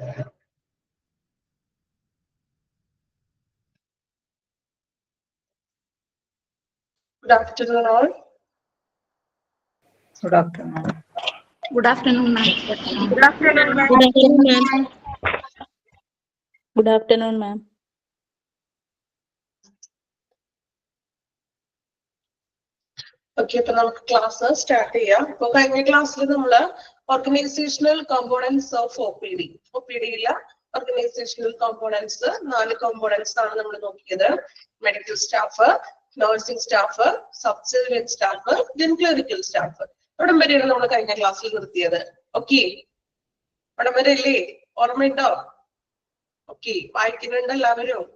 Good afternoon, all. Good afternoon. Good afternoon, ma'am. Good afternoon, ma'am. Good afternoon, ma'am. Good afternoon, ma'am. Okay, അപ്പോൾ നമുക്ക് class start ചെയ്യാം. അപ്പോൾ കഴിഞ്ഞ ക്ലാസ്സിൽ നമ്മള് ഓർഗനൈസേഷണൽ കോമ്പോണൻസ് ഓഫ് OPD. OPD-യിലെ ഓർഗനൈസേഷണൽ കോമ്പോണൻസ് 4 കോമ്പോണൻസ് ആണ് നമ്മൾ നോക്കിയത്. Medical staff, nursing staff, subsidiary staff, then clerical staff. അവിടെ വരെയാണ് നമ്മൾ കഴിഞ്ഞ ക്ലാസ്സിൽ നിർത്തിയത്. ഓക്കെ, അവിടെ വരെ അല്ലേ? ഓർമ്മയുണ്ടോ? ഓക്കെ, വായിക്കുന്നുണ്ട് എല്ലാവരും?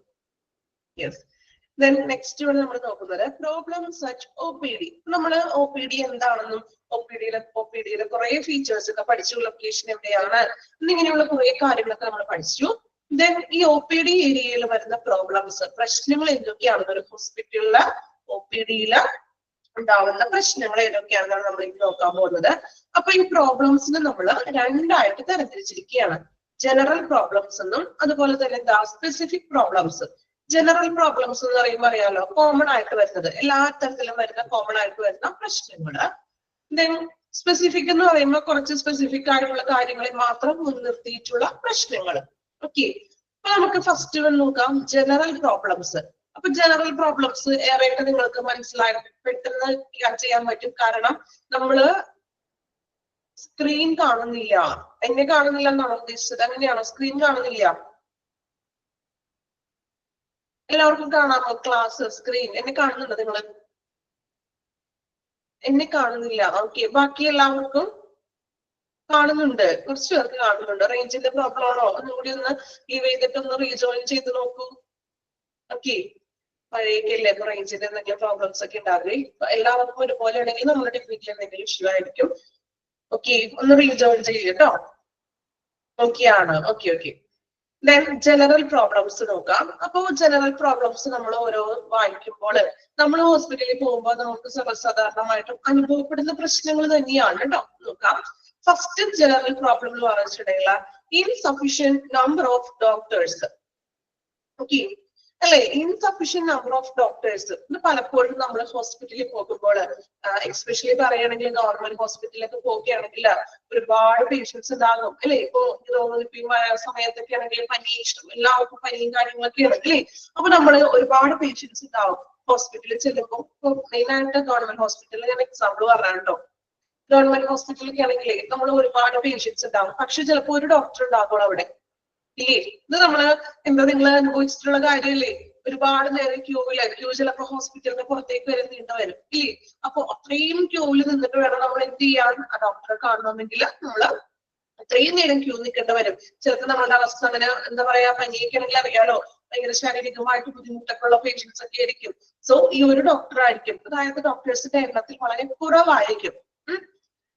യെസ്. Then next one നമ്മൾ നോക്കുന്നത് problems at OPD. നമ്മൾ OPD എന്താണെന്നും OPD-യിലെ കുറെ ഫീച്ചേഴ്സ് ഒക്കെ പഠിച്ചു. ലൊക്കേഷൻ എവിടെയാണ് എന്നിങ്ങനെയുള്ള കുറെ കാര്യങ്ങളൊക്കെ നമ്മൾ പഠിച്ചു. Then ഈ OPD ഏരിയയിൽ വരുന്ന പ്രോബ്ലംസ്, പ്രശ്നങ്ങൾ എന്തൊക്കെയാണെന്ന് ഒരു ഹോസ്പിറ്റലിലെ OPD-യില് ഉണ്ടാവുന്ന പ്രശ്നങ്ങൾ ഏതൊക്കെയാണെന്നാണ് നമ്മൾ ഇന്ന് നോക്കാൻ പോകുന്നത്. അപ്പൊ ഈ പ്രോബ്ലംസിന് നമ്മൾ രണ്ടായിട്ട് തരംതിരിച്ചിരിക്കുകയാണ്. ജനറൽ പ്രോബ്ലംസ് എന്നും അതുപോലെ തന്നെ സ്പെസിഫിക് പ്രോബ്ലംസ്. ജനറൽ പ്രോബ്ലംസ് എന്ന് പറയുമ്പോൾ അറിയാലോ, കോമൺ ആയിട്ട് വരുന്നത്, എല്ലാ തരത്തിലും വരുന്ന കോമൺ ആയിട്ട് വരുന്ന പ്രശ്നങ്ങള്. ദെൻ സ്പെസിഫിക് എന്ന് പറയുമ്പോൾ കുറച്ച് സ്പെസിഫിക് ആയിട്ടുള്ള കാര്യങ്ങളെ മാത്രം മുൻനിർത്തിയിട്ടുള്ള പ്രശ്നങ്ങൾ. ഓക്കെ, അപ്പൊ നമുക്ക് ഫസ്റ്റ് വൺ നോക്കാം, ജനറൽ പ്രോബ്ലംസ്. അപ്പൊ ജനറൽ പ്രോബ്ലംസ് ഏറെയൊക്കെ നിങ്ങൾക്ക് മനസ്സിലായി പെട്ടെന്ന് ചെയ്യാൻ പറ്റും. കാരണം നമ്മള് സ്ക്രീൻ കാണുന്നില്ല. എന്നെ കാണുന്നില്ല എന്നാണോ ഉദ്ദേശിച്ചത്? അങ്ങനെയാണോ? സ്ക്രീൻ കാണുന്നില്ല? എല്ലാവർക്കും കാണാമോ ക്ലാസ് സ്ക്രീൻ? എന്നെ കാണുന്നുണ്ടോ നിങ്ങള്? എന്നെ കാണുന്നില്ല. ഓക്കെ, ബാക്കി എല്ലാവർക്കും കാണുന്നുണ്ട്. കുറച്ച് പേർക്ക് കാണുന്നുണ്ട്. റേഞ്ചിന്റെ പ്രോബ്ലം ആണോ? ഒന്നുകൂടി ഒന്ന് ലീവ് ചെയ്തിട്ട് ഒന്ന് റീജോയിൻ ചെയ്ത് നോക്കൂ. ഓക്കെ, പഴയൊക്കെയല്ലേ, അപ്പൊ റേഞ്ചിന്റെ എന്തെങ്കിലും പ്രോബ്ലംസ് ഒക്കെ ഉണ്ടാകും. എല്ലാവർക്കും ഒരുപോലെ ആണെങ്കിൽ നമ്മുടെ ഡിഗ്രിയിൽ എന്തെങ്കിലും ഇഷ്യൂ ആയിരിക്കും. ഓക്കെ, ഒന്ന് റീജോയിൻ ചെയ്യട്ടോ. ഓക്കെ ആണ്? Okay okay. Then general problems നോക്കാം. അപ്പോ ജനറൽ പ്രോബ്ലംസ് നമ്മൾ ഓരോ വായിക്കുമ്പോൾ നമ്മൾ ഹോസ്പിറ്റലിൽ പോകുമ്പോൾ നമുക്ക് സർവ്വസാധാരണമായിട്ടും അനുഭവപ്പെടുന്ന പ്രശ്നങ്ങൾ തന്നെയാണ് കേട്ടോ. നോക്കാം. ഫസ്റ്റ് ജനറൽ പ്രോബ്ലം എന്ന് പറഞ്ഞിട്ടുണ്ടെങ്കിൽ insufficient number of doctors. Okay അല്ലെ? ഇൻസഫിഷ്യന്റ് നമ്പർ ഓഫ് ഡോക്ടേഴ്സ് ഇത് പലപ്പോഴും നമ്മൾ ഹോസ്പിറ്റലിൽ പോകുമ്പോൾ, എസ്പെഷ്യലി പറയുകയാണെങ്കിൽ ഗവൺമെന്റ് ഹോസ്പിറ്റലിലൊക്കെ പോകുകയാണെങ്കിൽ ഒരുപാട് പേഷ്യൻസ് ഉണ്ടാകും അല്ലെ? ഇപ്പൊ ഈ സമയത്തൊക്കെ ആണെങ്കിൽ പനി, എല്ലാവർക്കും പനിയും കാര്യങ്ങളൊക്കെ ആണെങ്കിൽ അപ്പൊ നമ്മള് ഒരുപാട് പേഷ്യൻസ് ഉണ്ടാവും ഹോസ്പിറ്റലിൽ ചെല്ലുമ്പോൾ. മെയിൻ ആയിട്ട് ഗവൺമെന്റ് ഹോസ്പിറ്റലിൽ ഞാൻ എക്സാമ്പിൾ പറയാനുണ്ടോ. ഗവൺമെന്റ് ഹോസ്പിറ്റലിലൊക്കെ ആണെങ്കിൽ നമ്മൾ ഒരുപാട് പേഷ്യൻസ് ഉണ്ടാവും. പക്ഷെ ചിലപ്പോൾ ഒരു ഡോക്ടർ ഉണ്ടാകും അവിടെ ഇല്ലേ? ഇത് നമ്മള് എന്താ നിങ്ങൾ അനുഭവിച്ചിട്ടുള്ള കാര്യമല്ലേ? ഒരുപാട് നേരം ക്യൂ ചിലപ്പോ ഹോസ്പിറ്റലിന് പുറത്തേക്ക് വരെ നീണ്ടു വരും ഇല്ലേ? അപ്പൊ അത്രയും ക്യൂവിൽ നിന്നിട്ട് വേണം നമ്മൾ എന്ത് ചെയ്യാൻ? ആ ഡോക്ടറെ കാണണമെങ്കിൽ നമ്മള് അത്രയും നേരം ക്യൂ നിൽക്കേണ്ടി വരും. ചിലപ്പോൾ നമ്മളുടെ അവസ്ഥ അങ്ങനെ എന്താ പറയാ, പനിയൊക്കെയാണെങ്കിൽ അറിയാലോ, ഭയങ്കര ശാരീരികമായിട്ട് ബുദ്ധിമുട്ടൊക്കെ ഉള്ള പേഷ്യൻസ് ഒക്കെ ആയിരിക്കും. സോ ഈ ഒരു ഡോക്ടർ ആയിരിക്കും, അതായത് ഡോക്ടേഴ്സിന്റെ എണ്ണത്തിൽ വളരെ കുറവായിരിക്കും.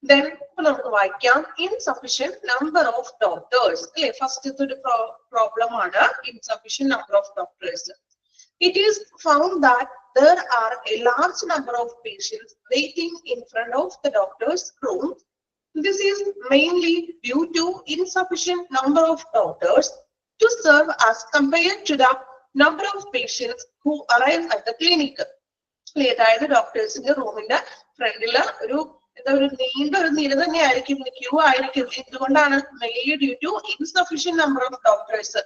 Then നമുക്ക് വായിക്കാം insufficient number of doctors. അല്ലെ? ഫസ്റ്റത്തെ ഒരു പ്രോബ്ലം ആണ് insufficient number of doctors. It is found that there are a large number of patients waiting in front of the doctor's room. This is mainly due to insufficient number of doctors to serve as compared to the number of patients who arrive at the clinic. അതായത് ഡോക്ടേഴ്സിന്റെ റൂമിന്റെ ഫ്രണ്ടില് ഒരു നീണ്ട ഒരു നിര തന്നെ ആയിരിക്കും, queue ആയിരിക്കും. എന്തുകൊണ്ടാണ്? Mainly due to insufficient number of doctors.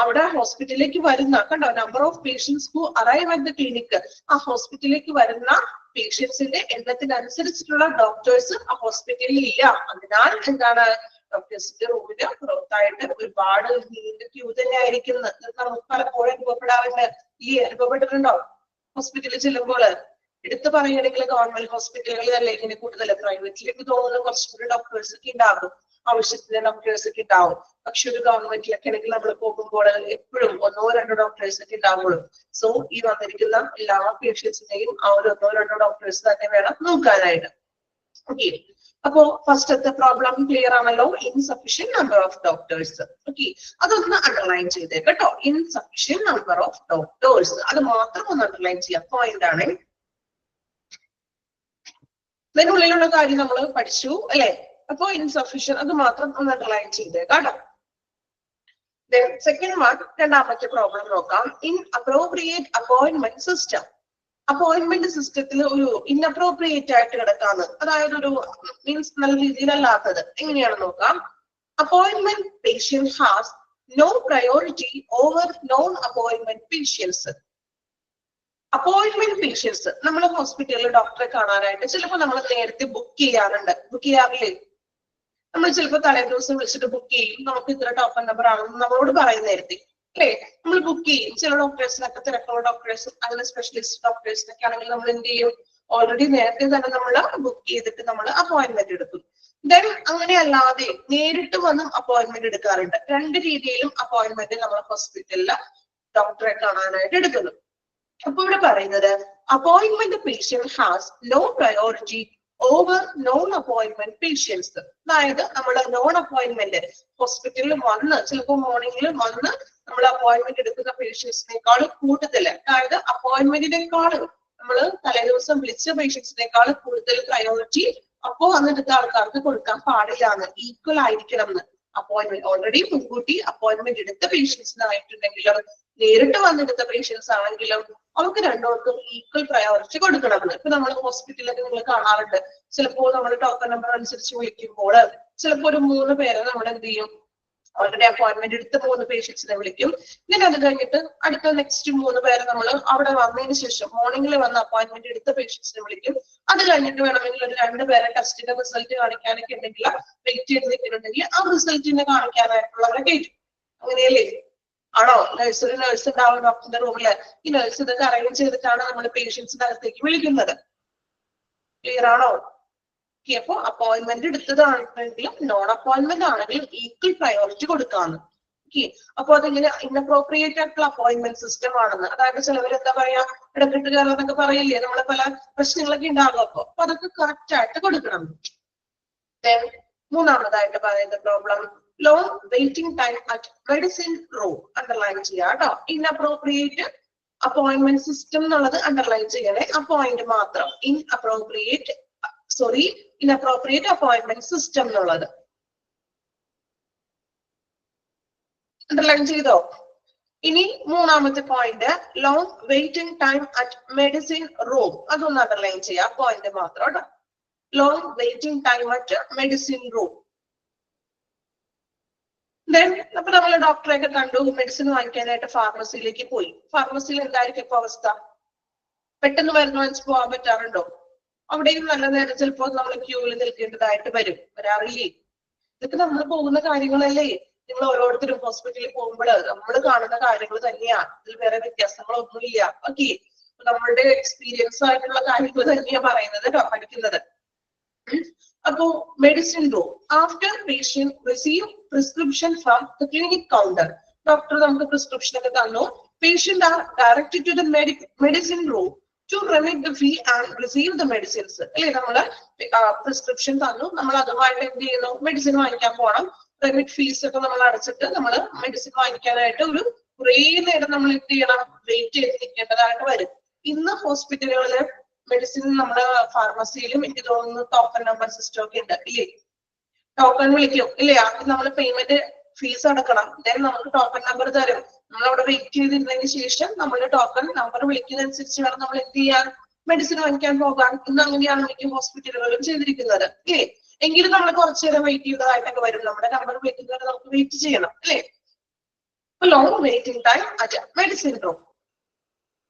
അവിടെ ഹോസ്പിറ്റലിലേക്ക് വരുന്ന കണ്ടോ, number of patients who arrive at the clinic, ആ ഹോസ്പിറ്റലിലേക്ക് വരുന്ന പേഷ്യൻസിന്റെ എണ്ണത്തിനനുസരിച്ചിട്ടുള്ള ഡോക്ടേഴ്സ് ആ ഹോസ്പിറ്റലിൽ ഇല്ല. അതിനാൽ എന്താണ്? ഡോക്ടേഴ്സിന്റെ റൂമിന് പുറത്തായിട്ട് ഒരുപാട് നീണ്ട ക്യൂ തന്നെ ആയിരിക്കും. നമുക്ക് പലപ്പോഴും അനുഭവപ്പെടാറുണ്ട്. ഈ അനുഭവപ്പെട്ടിട്ടുണ്ടോ ഹോസ്പിറ്റലിൽ ചെല്ലുമ്പോൾ? എടുത്തു പറയുകയാണെങ്കിൽ ഗവൺമെന്റ് ഹോസ്പിറ്റലുകളിൽ അല്ലേ ഇങ്ങനെ കൂടുതൽ. പ്രൈവറ്റിലേക്ക് തോന്നുന്ന കുറച്ചുകൂടി ഡോക്ടേഴ്സ് ഒക്കെ ഉണ്ടാകും, ആവശ്യത്തിന് ഡോക്ടേഴ്സ് ഒക്കെ ഉണ്ടാവും. പക്ഷെ ഒരു ഗവൺമെന്റിലൊക്കെ ആണെങ്കിൽ നമ്മൾ പോകുമ്പോൾ എപ്പോഴും 1-2 ഡോക്ടേഴ്സ് ഒക്കെ ഉണ്ടാവുള്ളൂ. സോ ഈ വന്നിരിക്കുന്ന എല്ലാ പേഷ്യൻസിന്റെയും ആ ഒരു 1-2 ഡോക്ടേഴ്സ് തന്നെ വേണം നോക്കാനായിട്ട്. ഓക്കെ, അപ്പോ ഫസ്റ്റത്തെ പ്രോബ്ലം ക്ലിയർ ആണല്ലോ, insufficient number of doctors. Okay, അതൊന്ന് അണ്ടർലൈൻ ചെയ്തേ കേട്ടോ. ഇൻസഫിഷ്യന്റ് നമ്പർ ഓഫ് ഡോക്ടേഴ്സ് അത് മാത്രം ഒന്ന് അണ്ടർലൈൻ ചെയ്യാം, പോയിന്റ് ആണ്. ഇതിനുള്ളിലുള്ള കാര്യം നമ്മൾ പഠിച്ചു അല്ലെ? അപ്പൊ ഇൻസഫിഷ്യന്റ് അത് മാത്രം ഒന്ന് അണ്ടർലൈൻ ചെയ്തേ കേട്ടോ. Then second one, രണ്ടാമത്തെ പ്രോബ്ലം നോക്കാം. Inappropriate appointment system. അപ്പോയിന്റ്മെന്റ് സിസ്റ്റത്തിൽ ഒരു ഇൻഅപ്രോപ്രിയേറ്റ് ആയിട്ട് കിടക്കാന്ന്, അതായത് ഒരു മീൻസ് നല്ല രീതിയിലല്ലാത്തത്. എങ്ങനെയാണ് നോക്കാം. Appointment patient has no priority over non-appointment patients. Appointment patients നമ്മൾ ഹോസ്പിറ്റലിൽ ഡോക്ടറെ കാണാനായിട്ട് ചിലപ്പോൾ നമ്മൾ നേരത്തെ ബുക്ക് ചെയ്യാറുണ്ട്. ബുക്ക് ചെയ്യാറില്ലേ? നമ്മൾ ചിലപ്പോൾ തലേ ദിവസം വിളിച്ചിട്ട് ബുക്ക് ചെയ്യും. നമുക്ക് ഇത്ര ടോക്കൺ നമ്പർ ആണെന്ന് നമ്മളോട് പറയും നേരത്തെ, അല്ലേ? നമ്മൾ ബുക്ക് ചെയ്യും. ചില ഡോക്ടേഴ്സിനൊക്കെ തിരക്കുള്ള ഡോക്ടേഴ്സ്, അങ്ങനെ സ്പെഷ്യലിസ്റ്റ് ഡോക്ടേഴ്സിനൊക്കെ ആണെങ്കിൽ നമ്മൾ എന്ത് ചെയ്യും? ഓൾറെഡി നേരത്തെ തന്നെ നമ്മൾ ബുക്ക് ചെയ്തിട്ട് നമ്മൾ അപ്പോയിന്റ്മെന്റ് എടുക്കും. ദെൻ അങ്ങനെ അല്ലാതെ നേരിട്ട് വന്നും അപ്പോയിന്റ്മെന്റ് എടുക്കാറുണ്ട്. രണ്ട് രീതിയിലും അപ്പോയിന്റ്മെന്റ് നമ്മൾ ഹോസ്പിറ്റലിൽ ഡോക്ടറെ കാണാനായിട്ട് എടുക്കുന്നു. അപ്പൊ ഇവിടെ പറയുന്നത് appointment patient has no priority over non appointment patients. അതായത് നമ്മൾ നോൺ അപ്പോയിന്റ്മെന്റ് ഹോസ്പിറ്റലിൽ വന്ന് ചിലപ്പോൾ മോർണിംഗിൽ വന്ന് നമ്മൾ അപ്പോയിന്റ്മെന്റ് എടുക്കുന്ന പേഷ്യൻസിനേക്കാളും കൂടുതൽ, അതായത് അപ്പോയിന്റ്മെന്റിനേക്കാളും നമ്മൾ തലേ ദിവസം വിളിച്ച പേഷ്യൻസിനേക്കാൾ കൂടുതൽ പ്രയോറിറ്റി അപ്പോ വന്നെടുത്ത ആൾക്കാർക്ക് കൊടുക്കാൻ പാടില്ലാന്ന്, ഈക്വൽ ആയിരിക്കണം എന്ന്. അപ്പോയിന്റ്മെന്റ് ഓൾറെഡി മുൻകൂട്ടി അപ്പോയിന്റ്മെന്റ് എടുത്ത പേഷ്യൻസിനായിട്ടുണ്ടെങ്കിലും നേരിട്ട് വന്നെടുത്ത പേഷ്യൻസ് ആണെങ്കിലും അവർക്ക് രണ്ടുപേർക്കും ഈക്വൽ പ്രയോറിറ്റി കൊടുക്കണമെന്ന്. ഇപ്പൊ നമ്മൾ ഹോസ്പിറ്റലിലൊക്കെ നിങ്ങൾ കാണാറുണ്ട്. ചിലപ്പോൾ നമ്മൾ ടോക്കൺ നമ്പർ അനുസരിച്ച് വിളിക്കുമ്പോൾ ചിലപ്പോൾ ഒരു 3 പേരെ നമ്മൾ എന്ത് ചെയ്യും? ഓൾറെഡി അപ്പോയിന്റ്മെന്റ് എടുത്ത 3 പേഷ്യൻസിനെ വിളിക്കും. പിന്നെ അത് കഴിഞ്ഞിട്ട് അടുത്ത നെക്സ്റ്റ് 3 പേരെ നമ്മൾ അവിടെ വന്നതിന് ശേഷം മോർണിംഗിൽ വന്ന് അപ്പോയിന്റ്മെന്റ് എടുത്ത പേഷ്യൻസിനെ വിളിക്കും. അത് കഴിഞ്ഞിട്ട് വേണമെങ്കിൽ ഒരു 2 പേരെ ടെസ്റ്റിന്റെ റിസൾട്ട് കാണിക്കാനൊക്കെ ഉണ്ടെങ്കിൽ വെയിറ്റ് ചെയ്ത് നിൽക്കുന്നുണ്ടെങ്കിൽ ആ റിസൾട്ടിനെ കാണിക്കാനായിട്ടുള്ളവരെ കയറ്റും. അങ്ങനെയല്ലേ? ആണോ? നഴ്സ് ഉണ്ടാവും ഡോക്ടറിന്റെ റൂമില്. ഈ നഴ്സ് ഇതൊക്കെ അറേഞ്ച് ചെയ്തിട്ടാണ് നമ്മൾ പേഷ്യൻസിന്റെ അകത്തേക്ക് വിളിക്കുന്നത്. ക്ലിയർ ആണോ? അപ്പൊ അപ്പോയിന്റ്മെന്റ് എടുത്തതാണെങ്കിലും നോൺ അപ്പോയിന്റ്മെന്റ് ആണെങ്കിലും ഈക്വൽ പ്രയോറിറ്റി കൊടുക്കാന്ന്. അപ്പൊ അതിങ്ങനെ ഇൻഅപ്രോപ്രിയേറ്റ് ആയിട്ടുള്ള അപ്പോയിന്റ്മെന്റ് സിസ്റ്റം ആണെന്ന്. അതായത് ചിലവർ എന്താ പറയാ, ഇടപെട്ട് കയറാന്നൊക്കെ പറയില്ലേ, നമ്മളെ പല പ്രശ്നങ്ങളൊക്കെ ഉണ്ടാകും. അപ്പൊ അതൊക്കെ കറക്റ്റ് ആയിട്ട് കൊടുക്കണം. മൂന്നാമതായിട്ട് പറയുന്ന problem long waiting time at medicine room. Underline ചെയ്യാം കേട്ടോ. ഇൻഅപ്രോപ്രിയേറ്റ് അപ്പോയിന്റ്മെന്റ് സിസ്റ്റം എന്നുള്ളത് അണ്ടർലൈൻ ചെയ്യണേ. അപ്പോയിന്റ് മാത്രം ഇൻഅപ്രോപ്രിയേറ്റ് അപ്പോയിന്റ്മെന്റ് സിസ്റ്റം എന്നുള്ളത് അണ്ടർലൈൻ ചെയ്തോ? ഇനി മൂന്നാമത്തെ point long waiting time at medicine room. അതൊന്ന് അണ്ടർലൈൻ ചെയ്യാം. പോയിന്റ് മാത്രം കേട്ടോ. Long waiting time at medicine room. അപ്പൊ നമ്മൾ ഡോക്ടറെ ഒക്കെ കണ്ടു, മെഡിസിൻ വാങ്ങിക്കാനായിട്ട് ഫാർമസിയിലേക്ക് പോയി. ഫാർമസിയിൽ എന്തായിരിക്കും ഇപ്പൊ അവസ്ഥ? പെട്ടെന്ന് മരുന്ന് വാങ്ങിച്ച് പോകാൻ പറ്റാറുണ്ടോ? അവിടെയും നല്ല നേരം ചിലപ്പോൾ നമ്മൾ ക്യൂവിൽ നിൽക്കേണ്ടതായിട്ട് വരാറില്ലേ? ഇതൊക്കെ നമ്മൾ പോകുന്ന കാര്യങ്ങളല്ലേ? നിങ്ങൾ ഓരോരുത്തരും ഹോസ്പിറ്റലിൽ പോകുമ്പോൾ നമ്മൾ കാണുന്ന കാര്യങ്ങൾ തന്നെയാണ്. ഇതിൽ വേറെ വ്യത്യാസങ്ങളൊന്നുമില്ല. ഓക്കെ, നമ്മളുടെ എക്സ്പീരിയൻസ് ആയിട്ടുള്ള കാര്യങ്ങൾ തന്നെയാണ് പറയുന്നത് പഠിക്കുന്നത്. അപ്പോ medicine room. After patient receive prescription from the clinic counter. Doctor നമുക്ക് പ്രിസ്ക്രിപ്ഷൻ ഒക്കെ തന്നു. Patient are directed to the medicine room to remit the fee and receive the medicines. അല്ലെ, നമ്മള് പ്രിസ്ക്രിപ്ഷൻ തന്നു, നമ്മൾ അതുമായിട്ട് എന്ത് ചെയ്യുന്നു? മെഡിസിൻ വാങ്ങിക്കാൻ പോകണം. റെമിറ്റ് ഫീസ് ഒക്കെ നമ്മൾ അടച്ചിട്ട് നമ്മൾ മെഡിസിൻ വാങ്ങിക്കാനായിട്ട് ഒരു കുറേ നേരം നമ്മൾ എന്ത് ചെയ്യണം? വെയിറ്റ് ചെയ്ത് നിൽക്കേണ്ടതായിട്ട് വരും. ഇന്ന് ഹോസ്പിറ്റലുകളില് മെഡിസിൻ നമ്മുടെ ഫാർമസിയിലും എനിക്ക് തോന്നുന്നു ടോക്കൺ നമ്പർ സിസ്റ്റം ഒക്കെ ഉണ്ട് ഇല്ലേ? ടോക്കൺ വിളിക്കും ഇല്ലേ? ആദ്യം നമ്മൾ പേയ്മെന്റ് ഫീസ് അടക്കണം. ദെൻ നമുക്ക് ടോക്കൺ നമ്പർ തരും. നമ്മൾ അവിടെ വെയിറ്റ് ചെയ്തിരുന്നതിന് ശേഷം നമ്മുടെ ടോക്കൺ നമ്പർ വിളിക്കുന്നതനുസരിച്ച് വേണം നമ്മൾ എന്ത് ചെയ്യാൻ? മെഡിസിൻ വാങ്ങിക്കാൻ പോകാൻ. ഇന്ന് അങ്ങനെയാണ് മിക്ക ഹോസ്പിറ്റലുകളിലും ചെയ്തിരിക്കുന്നത് ഇല്ലേ? എങ്കിലും നമ്മൾ കുറച്ചു നേരം വെയിറ്റ് ചെയ്തതായിട്ടൊക്കെ വരും. നമ്മുടെ നമ്പർ വിളിക്കുന്നവരെ നമുക്ക് വെയിറ്റ് ചെയ്യണം അല്ലേ? Long waiting time at medicine room.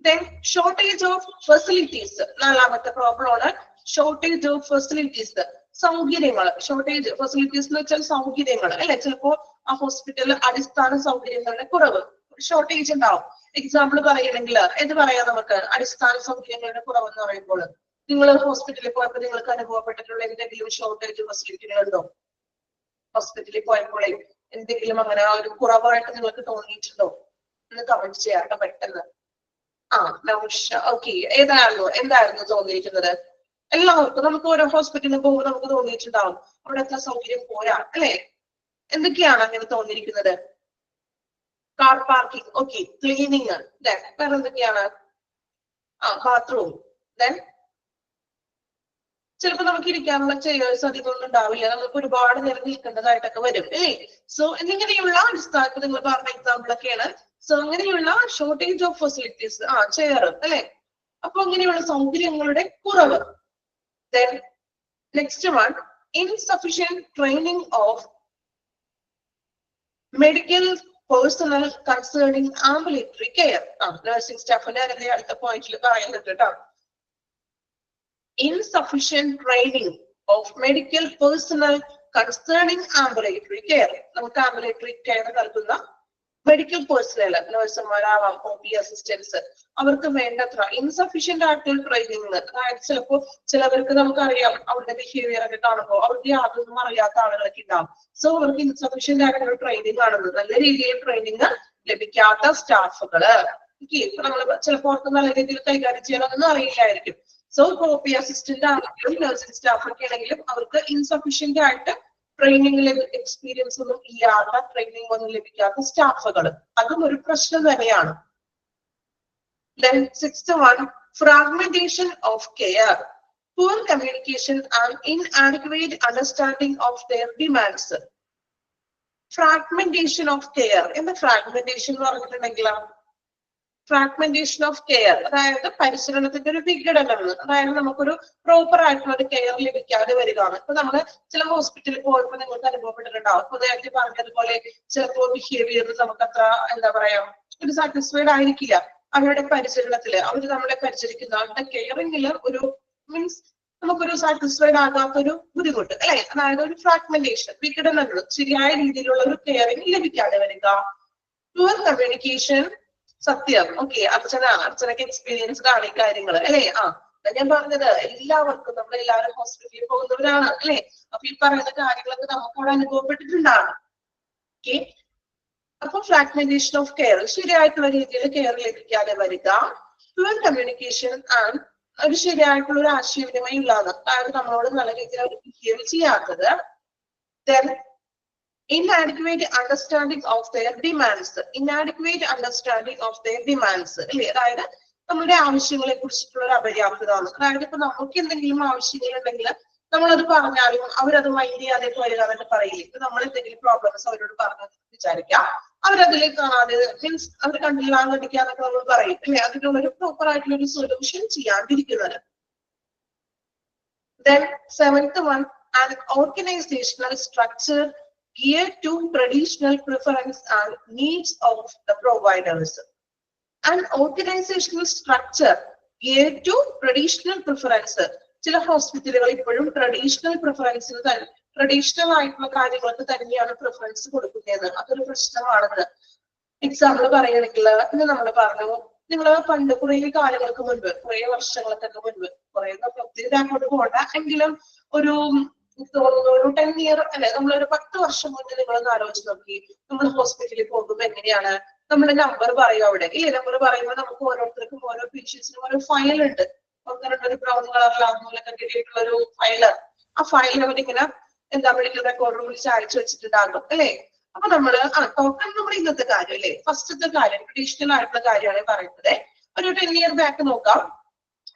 Then shortage of facilities. നാലാമത്തെ പ്രോബ്ലം ആണ് ഷോർട്ടേജ് ഓഫ് ഫെസിലിറ്റീസ്. സൗകര്യങ്ങൾ. ഷോർട്ടേജ് ഫെസിലിറ്റീസ് എന്ന് വെച്ചാൽ സൗകര്യങ്ങൾ അല്ലെ? ചിലപ്പോ ആ ഹോസ്പിറ്റലിൽ അടിസ്ഥാന സൗകര്യങ്ങളുടെ കുറവ്, ഷോർട്ടേജ് ഉണ്ടാവും. എക്സാമ്പിൾ പറയുകയാണെങ്കിൽ എന്ത് പറയാം നമുക്ക്? അടിസ്ഥാന സൗകര്യങ്ങളുടെ കുറവ് എന്ന് പറയുമ്പോൾ നിങ്ങൾ ഹോസ്പിറ്റലിൽ പോയപ്പോൾ നിങ്ങൾക്ക് അനുഭവപ്പെട്ടിട്ടുള്ള എന്തെങ്കിലും ഷോർട്ടേജ് ഫെസിലിറ്റികളുണ്ടോ? ഹോസ്പിറ്റലിൽ പോയപ്പോഴേ എന്തെങ്കിലും അങ്ങനെ ഒരു കുറവായിട്ട് നിങ്ങൾക്ക് തോന്നിയിട്ടുണ്ടോ? എന്ന് കമന്റ് ചെയ്യാട്ടോ പെട്ടെന്ന്. ഓക്കെ, എന്തായിരുന്നു തോന്നിയിരിക്കുന്നത്? എല്ലാവർക്കും നമുക്ക് ഓരോ ഹോസ്പിറ്റലിൽ പോകുമ്പോൾ നമുക്ക് തോന്നിയിട്ടുണ്ടാവും അവിടെ എത്ര സൗകര്യം പോരാ അല്ലെ? എന്തൊക്കെയാണ് അങ്ങനെ തോന്നിയിരിക്കുന്നത്? കാർ പാർക്കിംഗ്, ഓക്കെ, ക്ലീനിങ്, വേറെ എന്തൊക്കെയാണ്? ബാത്റൂം, ചിലപ്പോൾ നമുക്ക് ഇരിക്കാനുള്ള ചെയേഴ്സ് അധികമൊന്നും ഉണ്ടാവില്ല, നമുക്ക് ഒരുപാട് നേരം നിൽക്കേണ്ടതായിട്ടൊക്കെ വരും അല്ലേ. സോ ഇങ്ങനെയുള്ള അടിസ്ഥാനത്തിൽ നിങ്ങൾ പറഞ്ഞ എക്സാമ്പിൾ ഒക്കെയാണ്. സോ അങ്ങനെയുള്ള ഷോർട്ടേജ് ഓഫ് ഫെസിലിറ്റീസ്, ചെയർ അല്ലെ, അപ്പൊ അങ്ങനെയുള്ള സൗകര്യങ്ങളുടെ കുറവ്. Then next one, insufficient training of medical personnel concerning ambulatory care. Nursing staff അടുത്ത പോയിന്റിൽ പറയുന്നുണ്ട് കേട്ടോ. Insufficient training of medical personnel concerning ambulatory care. നമുക്ക് ambulatory care നൽകുന്ന മെഡിക്കൽ പേഴ്സണൽ, നഴ്സുമാരാവാം, OP അസിസ്റ്റൻസ്, അവർക്ക് വേണ്ടത്ര ഇൻസഫിഷ്യന്റ് ആയിട്ടുള്ള ട്രെയിനിങ്. അതായത് ചിലപ്പോൾ ചിലവർക്ക് നമുക്കറിയാം അവരുടെ ബിഹേവിയർ ഒക്കെ കാണുമ്പോൾ അവർക്ക് യാതൊന്നും അറിയാത്ത ആളുകളൊക്കെ ഉണ്ടാവും. സോ അവർക്ക് ഇൻസഫിഷ്യന്റ് ആയിട്ടുള്ള ട്രെയിനിങ് ആണ്, നല്ല രീതിയിൽ ട്രെയിനിങ് ലഭിക്കാത്ത സ്റ്റാഫുകള്. ഇപ്പൊ നമ്മൾ ചിലപ്പോൾ അവർക്ക് നല്ല രീതിയിൽ കൈകാര്യം ചെയ്യാനൊന്നും അറിയില്ലായിരിക്കും. സോ OP അസിസ്റ്റന്റ് ആണെങ്കിലും നഴ്സിംഗ് സ്റ്റാഫ് ഒക്കെ ആണെങ്കിലും അവർക്ക് ഇൻസഫിഷ്യന്റ് ആയിട്ട് ട്രെയിനിങ്ങിൽ എക്സ്പീരിയൻസ് ഒന്നും ഇല്ലാത്ത, ട്രെയിനിങ് ഒന്നും ലഭിക്കാത്ത സ്റ്റാഫുകൾ, അതും ഒരു പ്രശ്നം തന്നെയാണ്. Then sixth one, fragmentation of care, poor communication and inadequate understanding of their demands. Fragmentation of care. എന്താ fragmentation എന്ന് പറഞ്ഞിട്ടുണ്ടെങ്കിലോ, ഫ്രാഗ്മെന്റേഷൻ ഓഫ് കെയർ, അതായത് പരിശീലനത്തിന്റെ ഒരു വിഘടനം. അതായത് നമുക്കൊരു പ്രോപ്പർ ആയിട്ടുള്ള ഒരു കെയർ ലഭിക്കാതെ വരികയാണ്. ഇപ്പൊ നമ്മള് ചില ഹോസ്പിറ്റലിൽ പോയപ്പോൾ നിങ്ങൾക്ക് അനുഭവപ്പെട്ടിട്ടുണ്ടാവും. ഇപ്പൊ നേരത്തെ പറഞ്ഞതുപോലെ ചിലപ്പോൾ ബിഹേവിയറിൽ നമുക്ക് അത്ര എന്താ പറയാ ഒരു സാറ്റിസ്ഫൈഡ് ആയിരിക്കില്ല. അവരുടെ പരിചരണത്തില് അവർ നമ്മളെ പരിചരിക്കുന്ന അവരുടെ കെയറിംഗില് ഒരു മീൻസ് നമുക്കൊരു സാറ്റിസ്ഫൈഡ് ആകാത്തൊരു ബുദ്ധിമുട്ട് അല്ലെ. അതായത് ഒരു ഫ്രാഗ്മെന്റേഷൻ, വിഘടനങ്ങൾ, ശരിയായ രീതിയിലുള്ള ഒരു കെയറിംഗ് ലഭിക്കാതെ വരിക. പുവർ കമ്മ്യൂണിക്കേഷൻ, സത്യം. അർച്ചനക്ക് എക്സ്പീരിയൻസ്ഡ് ആണ് ഈ കാര്യങ്ങൾ അല്ലെ. ഞാൻ പറഞ്ഞത് എല്ലാവർക്കും, നമ്മളെല്ലാവരും ഹോസ്പിറ്റലിൽ പോകുന്നവരാണ് അല്ലെ. അപ്പൊ ഈ പറയുന്ന കാര്യങ്ങളൊക്കെ നമുക്കവിടെ അനുഭവപ്പെട്ടിട്ടുണ്ടാണ്. ഓക്കെ, അപ്പൊ ഫ്രാഗ്മെന്റേഷൻ ഓഫ് കെയർ, ശരിയായിട്ടുള്ള രീതിയിൽ കെയർ ലഭിക്കാതെ വരിക. പുവർ കമ്മ്യൂണിക്കേഷൻ ആൻഡ് ഒരു ശരിയായിട്ടുള്ള ഒരു ആശയവിനിമയം ഇല്ലാതെ, അതായത് നമ്മളോട് നല്ല രീതിയിൽ അവർ ബിഹേവ് ചെയ്യാത്തത്. Then inadequate understanding of their demands. Inadequate understanding of their demands അല്ലേ, അതായത് നമ്മുടെ ആവശ്യങ്ങളെ കുറിച്ചിട്ടുള്ള ഒരു അപര്യാപ്തതാണ്. അതായത് ഇപ്പൊ നമുക്ക് എന്തെങ്കിലും ആവശ്യങ്ങൾ ഉണ്ടെങ്കിൽ നമ്മളത് പറഞ്ഞാലും അവരത് മൈൻഡ് ചെയ്യാതെ വരിക എന്നൊക്കെ പറയില്ലേ. ഇപ്പൊ നമ്മൾ എന്തെങ്കിലും പ്രോബ്ലംസ് അവരോട് പറഞ്ഞു വിചാരിക്കാം, അവരതിൽ കാണാതെ മീൻസ് അവർ കണ്ടില്ലാന്നടിക്കാന്നൊക്കെ നമ്മൾ പറയും അല്ലെ. അതിനുള്ളൊരു പ്രോപ്പർ ആയിട്ടുള്ള ഒരു solution ചെയ്യാണ്ടിരിക്കുന്നത്. Then seventh one, an organizational structure geared to traditional preference and needs of the providers. An organizational structure geared to traditional preference. ചില ഹോസ്പിറ്റലുകൾ ഇപ്പോഴും ട്രഡീഷണൽ പ്രിഫറൻസിന് ട്രഡീഷണൽ ആയിട്ടുള്ള കാര്യങ്ങൾക്ക് തന്നെയാണ് പ്രിഫറൻസ് കൊടുക്കുന്നത്. അതൊരു പ്രശ്നമാണെന്ന്. എക്സാമ്പിൾ പറയുകയാണെങ്കിൽ ഇന്ന് നമ്മൾ പറഞ്ഞു, നിങ്ങൾ പണ്ട് കുറെ കാലങ്ങൾക്ക് മുൻപ്, കുറെ വർഷങ്ങൾക്കൊക്കെ മുൻപ്, കുറെ ഒത്തിരി അങ്ങോട്ട് പോകണ്ട എങ്കിലും ഒരു 10 year അല്ലെ, നമ്മളൊരു 10 വർഷം മുന്നേ നിങ്ങളൊന്ന് ആലോചിച്ച് നോക്കി. നമ്മൾ ഹോസ്പിറ്റലിൽ പോകുമ്പോൾ എങ്ങനെയാണ് നമ്മുടെ നമ്പർ പറയും അവിടെ. ഈ നമ്പർ പറയുമ്പോൾ നമുക്ക് ഓരോരുത്തർക്കും ഓരോ പേഷ്യൻസിനും ഓരോ ഫയൽ ഉണ്ട്. ഒരു ബ്രൗൺ കളറിലാകുമ്പോഴൊക്കെ കിട്ടിയിട്ടുള്ള ഒരു ഫയല്. ആ ഫയൽ അവരിങ്ങനെ എന്താ മെഡിക്കൽ റെക്കോർഡ് വിളിച്ച് അയച്ചു വെച്ചിട്ടുണ്ടാകും അല്ലെ. അപ്പൊ നമ്മള് ടോക്കൺ നമ്മുടെ ഇന്നത്തെ കാര്യം അല്ലെ, ഫസ്റ്റത്തെ കാര്യം ട്രഡീഷണൽ ആയിട്ടുള്ള കാര്യമാണ് പറയുന്നത്. ഒരു 10 year ബാക്ക് നോക്കാം.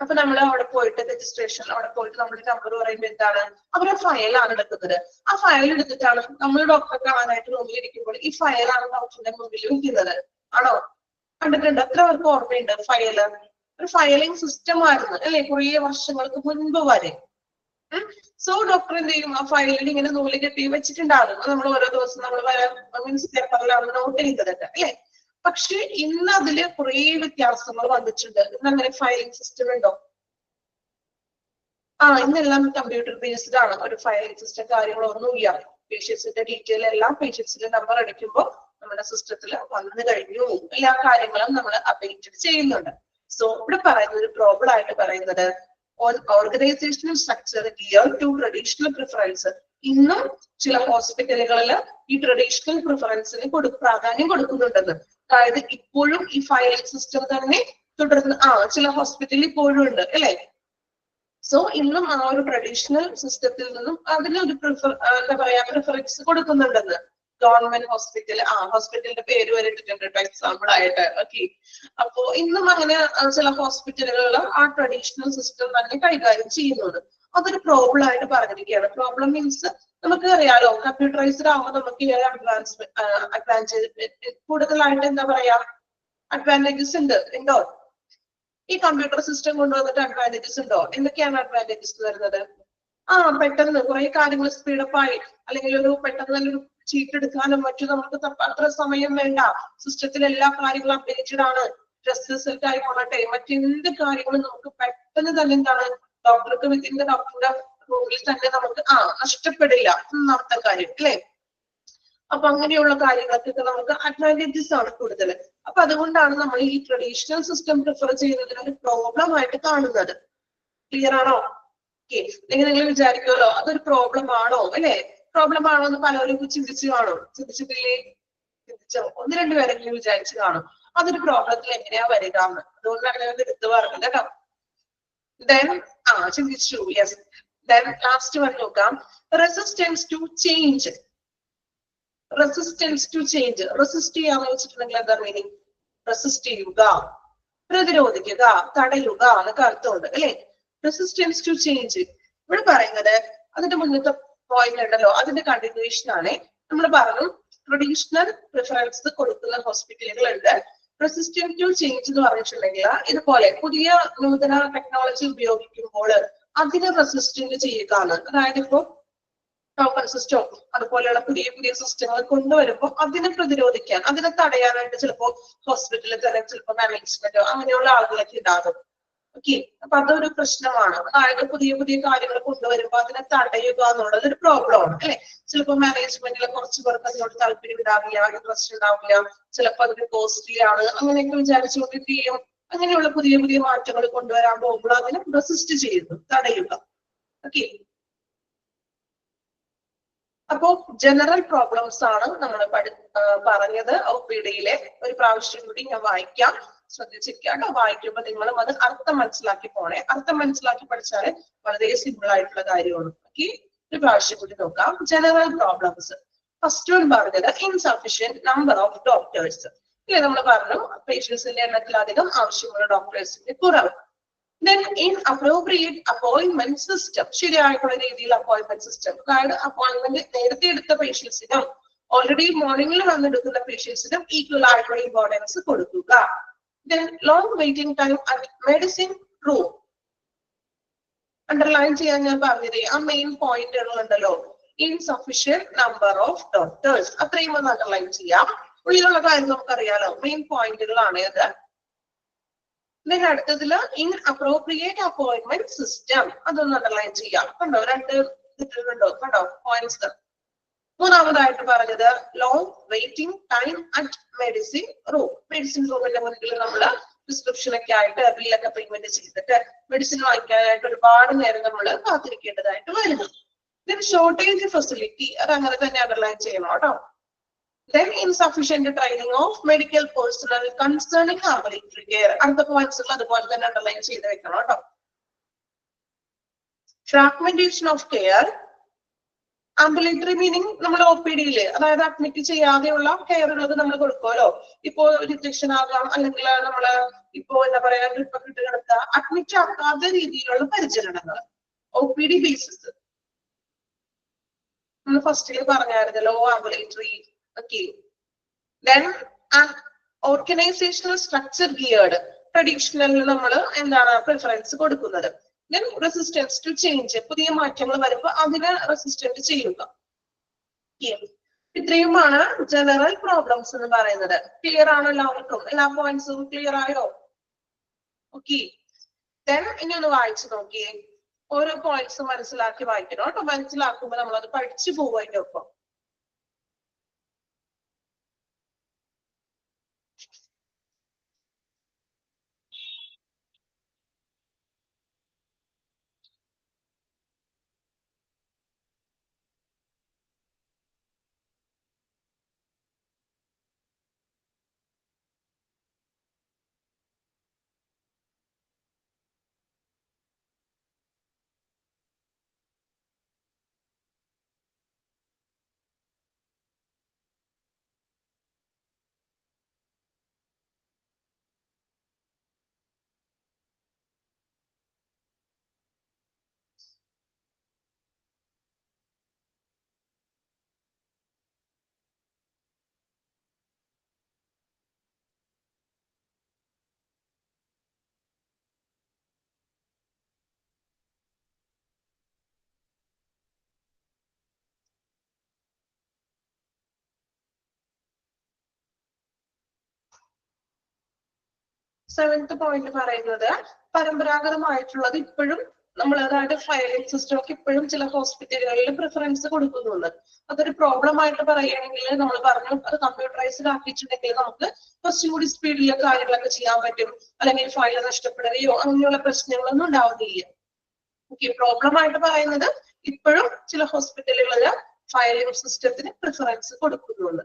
അപ്പൊ നമ്മൾ അവിടെ പോയിട്ട് രജിസ്ട്രേഷൻ അവിടെ പോയിട്ട് നമ്മുടെ നമ്പർ പറയുമ്പോൾ എന്താണ്, അവരെ ഫയലാണ് എടുക്കുന്നത്. ആ ഫയൽ എടുത്തിട്ടാണ് നമ്മൾ ഡോക്ടറെ കാണാനായിട്ട് റൂമിൽ ഇരിക്കുമ്പോൾ ഈ ഫയലാണ് ഡോക്ടറിന്റെ മുമ്പിൽ വെക്കുന്നത്. ആണോ? കണ്ടിട്ടുണ്ട്? എത്ര പേർക്ക് ഓർമ്മയുണ്ട് ഫയല്? ഒരു ഫയലിംഗ് സിസ്റ്റം ആയിരുന്നു അല്ലെ, കുറേ വർഷങ്ങൾക്ക് മുൻപ് വരെ. സോ ഡോക്ടർ എന്ത് ചെയ്യും, ആ ഫയലിൽ ഇങ്ങനെ നൂല് കെട്ടി വെച്ചിട്ടുണ്ടാകും. നമ്മൾ ഓരോ ദിവസം നമ്മൾ മീൻസ് പേപ്പറിലാണ് നോട്ട് ചെയ്തതൊക്കെ അല്ലെ. പക്ഷെ ഇന്ന് അതില് കുറെ വ്യത്യാസങ്ങൾ വന്നിട്ടുണ്ട്. ഇന്ന് അങ്ങനെ ഫയലിംഗ് സിസ്റ്റം ഉണ്ടോ? ഇന്നെല്ലാം കമ്പ്യൂട്ടർ ബേസ്ഡ് ആണ്. ഒരു ഫയലിംഗ് സിസ്റ്റം കാര്യങ്ങളൊന്നുമില്ല. പേഷ്യൻസിന്റെ ഡീറ്റെയിൽ എല്ലാം പേഷ്യൻസിന്റെ നമ്പർ അടിക്കുമ്പോൾ നമ്മുടെ സിസ്റ്റത്തിൽ വന്നു കഴിഞ്ഞു. എല്ലാ കാര്യങ്ങളും നമ്മൾ അപ്ഡേറ്റ് ചെയ്യുന്നുണ്ട്. സോ ഇവിടെ പറയുന്ന ഒരു പ്രോബ്ലം ആയിട്ട് പറയുന്നത് organisational structure gear to traditional preference. ഇന്നും ചില ഹോസ്പിറ്റലുകളിൽ ഈ ട്രഡീഷണൽ പ്രിഫറൻസിന് പ്രാധാന്യം കൊടുക്കുന്നുണ്ടെന്ന്. അതായത് ഇപ്പോഴും ഈ ഫയലിംഗ് സിസ്റ്റം തന്നെ തുടർന്ന് ചില ഹോസ്പിറ്റലിൽ ഇപ്പോഴും ഉണ്ട് അല്ലെ. സോ ഇന്നും ആ ഒരു ട്രഡീഷണൽ സിസ്റ്റത്തിൽ നിന്നും അതിനൊരു എന്താ പറയാ പ്രിഫറൻസ് കൊടുക്കുന്നുണ്ടെന്ന്. ഗവൺമെന്റ് ഹോസ്പിറ്റൽ, ഹോസ്പിറ്റലിന്റെ പേര് വരെ ഇട്ടിട്ടുണ്ട് കേട്ടോ എക്സാമ്പിൾ ആയിട്ട്. ഓക്കെ, അപ്പോ ഇന്നും അങ്ങനെ ചില ഹോസ്പിറ്റലുകളിൽ ആ ട്രഡീഷണൽ സിസ്റ്റം തന്നെ കൈകാര്യം ചെയ്യുന്നുണ്ട്. അതൊരു പ്രോബ്ലം ആയിട്ട് പറഞ്ഞിരിക്കുകയാണ്. പ്രോബ്ലം മീൻസ് നമുക്ക് അറിയാലോ, കമ്പ്യൂട്ടറൈസ്ഡ് ആകുമ്പോൾ നമുക്ക് ഈ അഡ്വാൻറ്റേജ് കൂടുതലായിട്ട് എന്താ പറയാ, അഡ്വാൻറ്റേജസ് ഉണ്ടോ? ഈ കമ്പ്യൂട്ടർ സിസ്റ്റം കൊണ്ടുവന്നിട്ട് അഡ്വാൻറ്റേജസ് ഉണ്ടോ? എന്തൊക്കെയാണ് അഡ്വാൻറ്റേജസ് വരുന്നത്? പെട്ടെന്ന് കുറെ കാര്യങ്ങൾ സ്പീഡപ്പ് ആയി, അല്ലെങ്കിൽ ഒരു പെട്ടെന്ന് നല്ലൊരു ചീട്ട് എടുക്കാനും മറ്റും നമുക്ക് അത്ര സമയം വേണ്ട. സിസ്റ്റത്തിൽ എല്ലാ കാര്യങ്ങളും അപ്ഡേറ്റഡ് ആണ്. ടെസ്റ്റ് റിസൾട്ട് ആയിക്കൊള്ളട്ടെ, മറ്റെന്ത് കാര്യങ്ങളും നമുക്ക് പെട്ടെന്ന് തന്നെ എന്താണ്, ഡോക്ടർക്ക് വിത്തിൻ ഡോക്ടറുടെ റൂമിൽ തന്നെ നമുക്ക് നഷ്ടപ്പെടില്ല ഒന്നാമത്തെ കാര്യം അല്ലെ. അപ്പൊ അങ്ങനെയുള്ള കാര്യങ്ങൾക്കൊക്കെ നമുക്ക് അഡ്വാൻറ്റേജസ് ആണ് കൂടുതൽ. അപ്പൊ അതുകൊണ്ടാണ് നമ്മൾ ഈ ട്രഡീഷണൽ സിസ്റ്റം പ്രിഫർ ചെയ്യുന്നതിന് ഒരു പ്രോബ്ലം ആയിട്ട് കാണുന്നത്. ക്ലിയർ ആണോ? ഓക്കെ. അല്ലെങ്കിൽ നിങ്ങൾ വിചാരിക്കുമല്ലോ അതൊരു പ്രോബ്ലം ആണോ അല്ലെ? പ്രോബ്ലം ആണോ എന്ന് പലരും ചിന്തിച്ചു കാണും. ചിന്തിച്ചിട്ടില്ലേ? ചിന്തിച്ചോ? ഒന്ന് രണ്ടുപേരെങ്കിലും വിചാരിച്ചു കാണും അതൊരു പ്രോബ്ലത്തിൽ എങ്ങനെയാ വരിക എന്ന്. അതുകൊണ്ടാണ് ഞാൻ എടുത്തു പറഞ്ഞത് കേട്ടോ. ദെൻ ചിന്തിച്ചു. യെസ്. ദെൻ ലാസ്റ്റ് വൺ നോക്കാം. Resistance to change. Resistance to change. Resist ചെയ്യാന്ന് വെച്ചിട്ടുണ്ടെങ്കിൽ എന്താ മീനിങ്? റെസിസ്റ്റ് ചെയ്യുക, പ്രതിരോധിക്കുക, തടയുക എന്നൊക്കെ അർത്ഥമുണ്ട് അല്ലെ. റെസിസ്റ്റൻസ് ടു ചേഞ്ച് ഇവിടെ പറയുന്നത് അതിന്റെ മുന്നത്തെ പോയിന്റ് ഉണ്ടല്ലോ, അതിന്റെ കണ്ടിന്യൂഷൻ ആണ്. നമ്മൾ പറഞ്ഞു ട്രഡീഷണൽ പ്രിഫറൻസ് കൊടുക്കുന്ന ഹോസ്പിറ്റലുകൾ ഉണ്ട്. റെസിസ്റ്റൻസ് ടു ചേഞ്ച് എന്ന് പറഞ്ഞിട്ടുണ്ടെങ്കിൽ ഇതുപോലെ പുതിയ നൂതന ടെക്നോളജി ഉപയോഗിക്കുമ്പോൾ അതിനെ റെസിസ്റ്റന്റ് ചെയ്യുക എന്ന്. അതായത് ഇപ്പോ ടോക്കൺ സിസ്റ്റം അതുപോലെയുള്ള പുതിയ പുതിയ സിസ്റ്റങ്ങൾ കൊണ്ടുവരുമ്പോൾ അതിനെ പ്രതിരോധിക്കാൻ, അതിനെ തടയാനായിട്ട് ചിലപ്പോൾ ഹോസ്പിറ്റലിൽ തന്നെ ചിലപ്പോൾ മാനേജ്മെന്റോ അങ്ങനെയുള്ള ആളുകളൊക്കെ ഉണ്ടാകും. ഓക്കെ. അപ്പൊ അതൊരു പ്രശ്നമാണ്. അതായത് പുതിയ പുതിയ കാര്യങ്ങൾ കൊണ്ടുവരുമ്പോൾ അതിനെ തടയുക എന്നുള്ളത് ഒരു പ്രോബ്ലം ആണ് അല്ലെ. ചിലപ്പോൾ മാനേജ്മെന്റിൽ കുറച്ച് പേർക്ക് അതിനോട് താല്പര്യം ഉണ്ടാവില്ല, ഇൻട്രസ്റ്റ് ഉണ്ടാവില്ല, ചിലപ്പോൾ അതിന് കോസ്റ്റ്ലി ആണ്, അങ്ങനെയൊക്കെ വിചാരിച്ചുകൊണ്ട് എന്ത് ചെയ്യും, അങ്ങനെയുള്ള പുതിയ പുതിയ മാറ്റങ്ങൾ കൊണ്ടുവരാൻ പോകുമ്പോൾ അതിനെ റെസിസ്റ്റ് ചെയ്യുന്നു, തടയുക. ഓക്കെ. അപ്പോ ജനറൽ പ്രോബ്ലംസ് ആണ് നമ്മൾ പറഞ്ഞത്. OPD-യിലെ ഒരു പ്രാവശ്യം കൂടി ഞാൻ വായിക്കാം, ശ്രദ്ധിച്ചിരിക്കാട്ടോ. വായിക്കുമ്പോൾ നിങ്ങളും അത് അർത്ഥം മനസ്സിലാക്കി പോണേ. അർത്ഥം മനസ്സിലാക്കി പഠിച്ചാല് വളരെ സിമ്പിൾ ആയിട്ടുള്ള കാര്യമാണ്. ഓക്കെ. ഒരു പ്രാവശ്യം കൂടി നോക്കാം. General problems. ഫസ്റ്റ് വൺ പറഞ്ഞത് ഇൻസഫിഷ്യന്റ് നമ്പർ ഓഫ് ഡോക്ടേഴ്സ്. ഇല്ലേ, നമ്മൾ പറഞ്ഞു പേഷ്യൻസിന്റെ എണ്ണത്തിലധികം ആവശ്യമുള്ള ഡോക്ടേഴ്സിന്റെ കുറവ്. Then inappropriate appointment system. ശരിയായിട്ടുള്ള രീതിയിൽ അപ്പോയിന്റ്മെന്റ് സിസ്റ്റം. അതായത് അപ്പോയിന്റ്മെന്റ് നേരത്തെ എടുത്ത പേഷ്യൻസിനും ഓൾറെഡി മോർണിംഗിൽ വന്നെടുക്കുന്ന പേഷ്യൻസിനും ഈക്വൽ ആയിട്ടുള്ള ഇമ്പോർട്ടൻസ് കൊടുക്കുക. Then long waiting time at medicine room. Underline ചെയ്യാൻ ഞാൻ പറഞ്ഞത് ആ മെയിൻ പോയിന്റുകൾ ഉണ്ടല്ലോ. ഇൻസഫിഷ്യന്റ് നമ്പർ ഓഫ് ഡോക്ടേഴ്സ്, അത്രയും ഒന്ന് അണ്ടർലൈൻ ചെയ്യാം. ഉള്ളിലുള്ള കാര്യം നമുക്കറിയാലോ, മെയിൻ പോയിന്റുകളാണ് അത്. അടുത്തതില് ഇൻഅപ്രോപ്രിയേറ്റ് അപ്പോയിന്റ്മെന്റ് സിസ്റ്റം, അതൊന്ന് അണ്ടർലൈൻ ചെയ്യാം. കണ്ടോ, രണ്ട് ഇതിട്ടുണ്ടോ, കണ്ടോ പോയിന്റ്സ്. മൂന്നാമതായിട്ട് പറഞ്ഞത് long waiting time at medicine room. Medicine റൂമിന്റെ മുന്നിൽ നമ്മള് പ്രിസ്ക്രിപ്ഷൻ ഒക്കെ ആയിട്ട് ബില്ലൊക്കെ പേയ്മെന്റ് ചെയ്തിട്ട് മെഡിസിൻ വാങ്ങിക്കാനായിട്ട് ഒരുപാട് നേരം നമ്മൾ കാത്തിരിക്കേണ്ടതായിട്ട് വരുന്നു. ഷോർട്ടേജ് ഫെസിലിറ്റി, അത് അങ്ങനെ തന്നെ അണ്ടർലൈൻ ചെയ്യണം കേട്ടോ. Then insufficient training of medical personnel concerning ambulatory care. അടുത്ത പോയിന്റ്സ് അതുപോലെ തന്നെ അണ്ടർലൈൻ ചെയ്ത് വെക്കണം കേട്ടോ. Fragmentation of care. Ambulatory meaning നമ്മൾ OPD-യില്, അതായത് അഡ്മിറ്റ് ചെയ്യാതെയുള്ള കെയറുള്ളത് നമ്മൾ കൊടുക്കുമല്ലോ. ഇപ്പോ ഒരു ഇഞ്ചക്ഷൻ ആകാം, അല്ലെങ്കിൽ നമ്മള് ഇപ്പോ എന്താ പറയാ ഡ്രിപ്പൊക്കെ ഇട്ട് കിടക്കുക, അഡ്മിറ്റ് ആക്കാത്ത രീതിയിലുള്ള പരിചരണങ്ങൾ. OPD ബേസിസ് നമ്മൾ ഫസ്റ്റില് പറഞ്ഞായിരുന്നല്ലോ, ambulatory. Okay. Then organisational structure geared. ട്രഡീഷണലിൽ നമ്മൾ എന്താണ് പ്രിഫറൻസ് കൊടുക്കുന്നത്. Then റെസിസ്റ്റൻസ് ടു ചേഞ്ച്, പുതിയ മാറ്റങ്ങൾ വരുമ്പോൾ അതിനെ റെസിസ്റ്റന്റ് ചെയ്യുക. ഇത്രയുമാണ് ജനറൽ പ്രോബ്ലംസ് എന്ന് പറയുന്നത്. ക്ലിയർ ആണോ എല്ലാവർക്കും? എല്ലാ പോയിന്റ്സും ക്ലിയർ ആയോ? ഓക്കെ. Then ഇനി ഒന്ന് വായിച്ചു നോക്കിയേ. ഓരോ പോയിന്റ്സ് മനസ്സിലാക്കി വായിക്കണം കേട്ടോ. മനസ്സിലാക്കുമ്പോൾ നമ്മൾ അത് പഠിച്ചു പോകും അതിന്റെ ഒപ്പം. സെവൻത് പോയിന്റ് പറയുന്നത് പരമ്പരാഗതമായിട്ടുള്ളത് ഇപ്പോഴും നമ്മൾ അതായത് ഫയലിംഗ് സിസ്റ്റം ഒക്കെ ഇപ്പോഴും ചില ഹോസ്പിറ്റലുകളിൽ പ്രിഫറൻസ് കൊടുക്കുന്നുണ്ട്. അതൊരു പ്രോബ്ലം ആയിട്ട് പറയുകയാണെങ്കിൽ നമ്മൾ പറഞ്ഞു അത് കമ്പ്യൂട്ടറൈസ്ഡ് ആക്കിയിട്ടുണ്ടെങ്കിൽ നമുക്ക് കുറച്ചും കൂടി സ്പീഡിൽ കാര്യങ്ങളൊക്കെ ചെയ്യാൻ പറ്റും, അല്ലെങ്കിൽ ഫയൽ നഷ്ടപ്പെടുകയോ അങ്ങനെയുള്ള പ്രശ്നങ്ങളൊന്നും ഉണ്ടാവുന്നില്ല. ഓക്കെ, പ്രോബ്ലം ആയിട്ട് പറയുന്നത് ഇപ്പോഴും ചില ഹോസ്പിറ്റലുകളിൽ ഫയലിംഗ് സിസ്റ്റത്തിന് പ്രിഫറൻസ് കൊടുക്കുന്നുണ്ട്.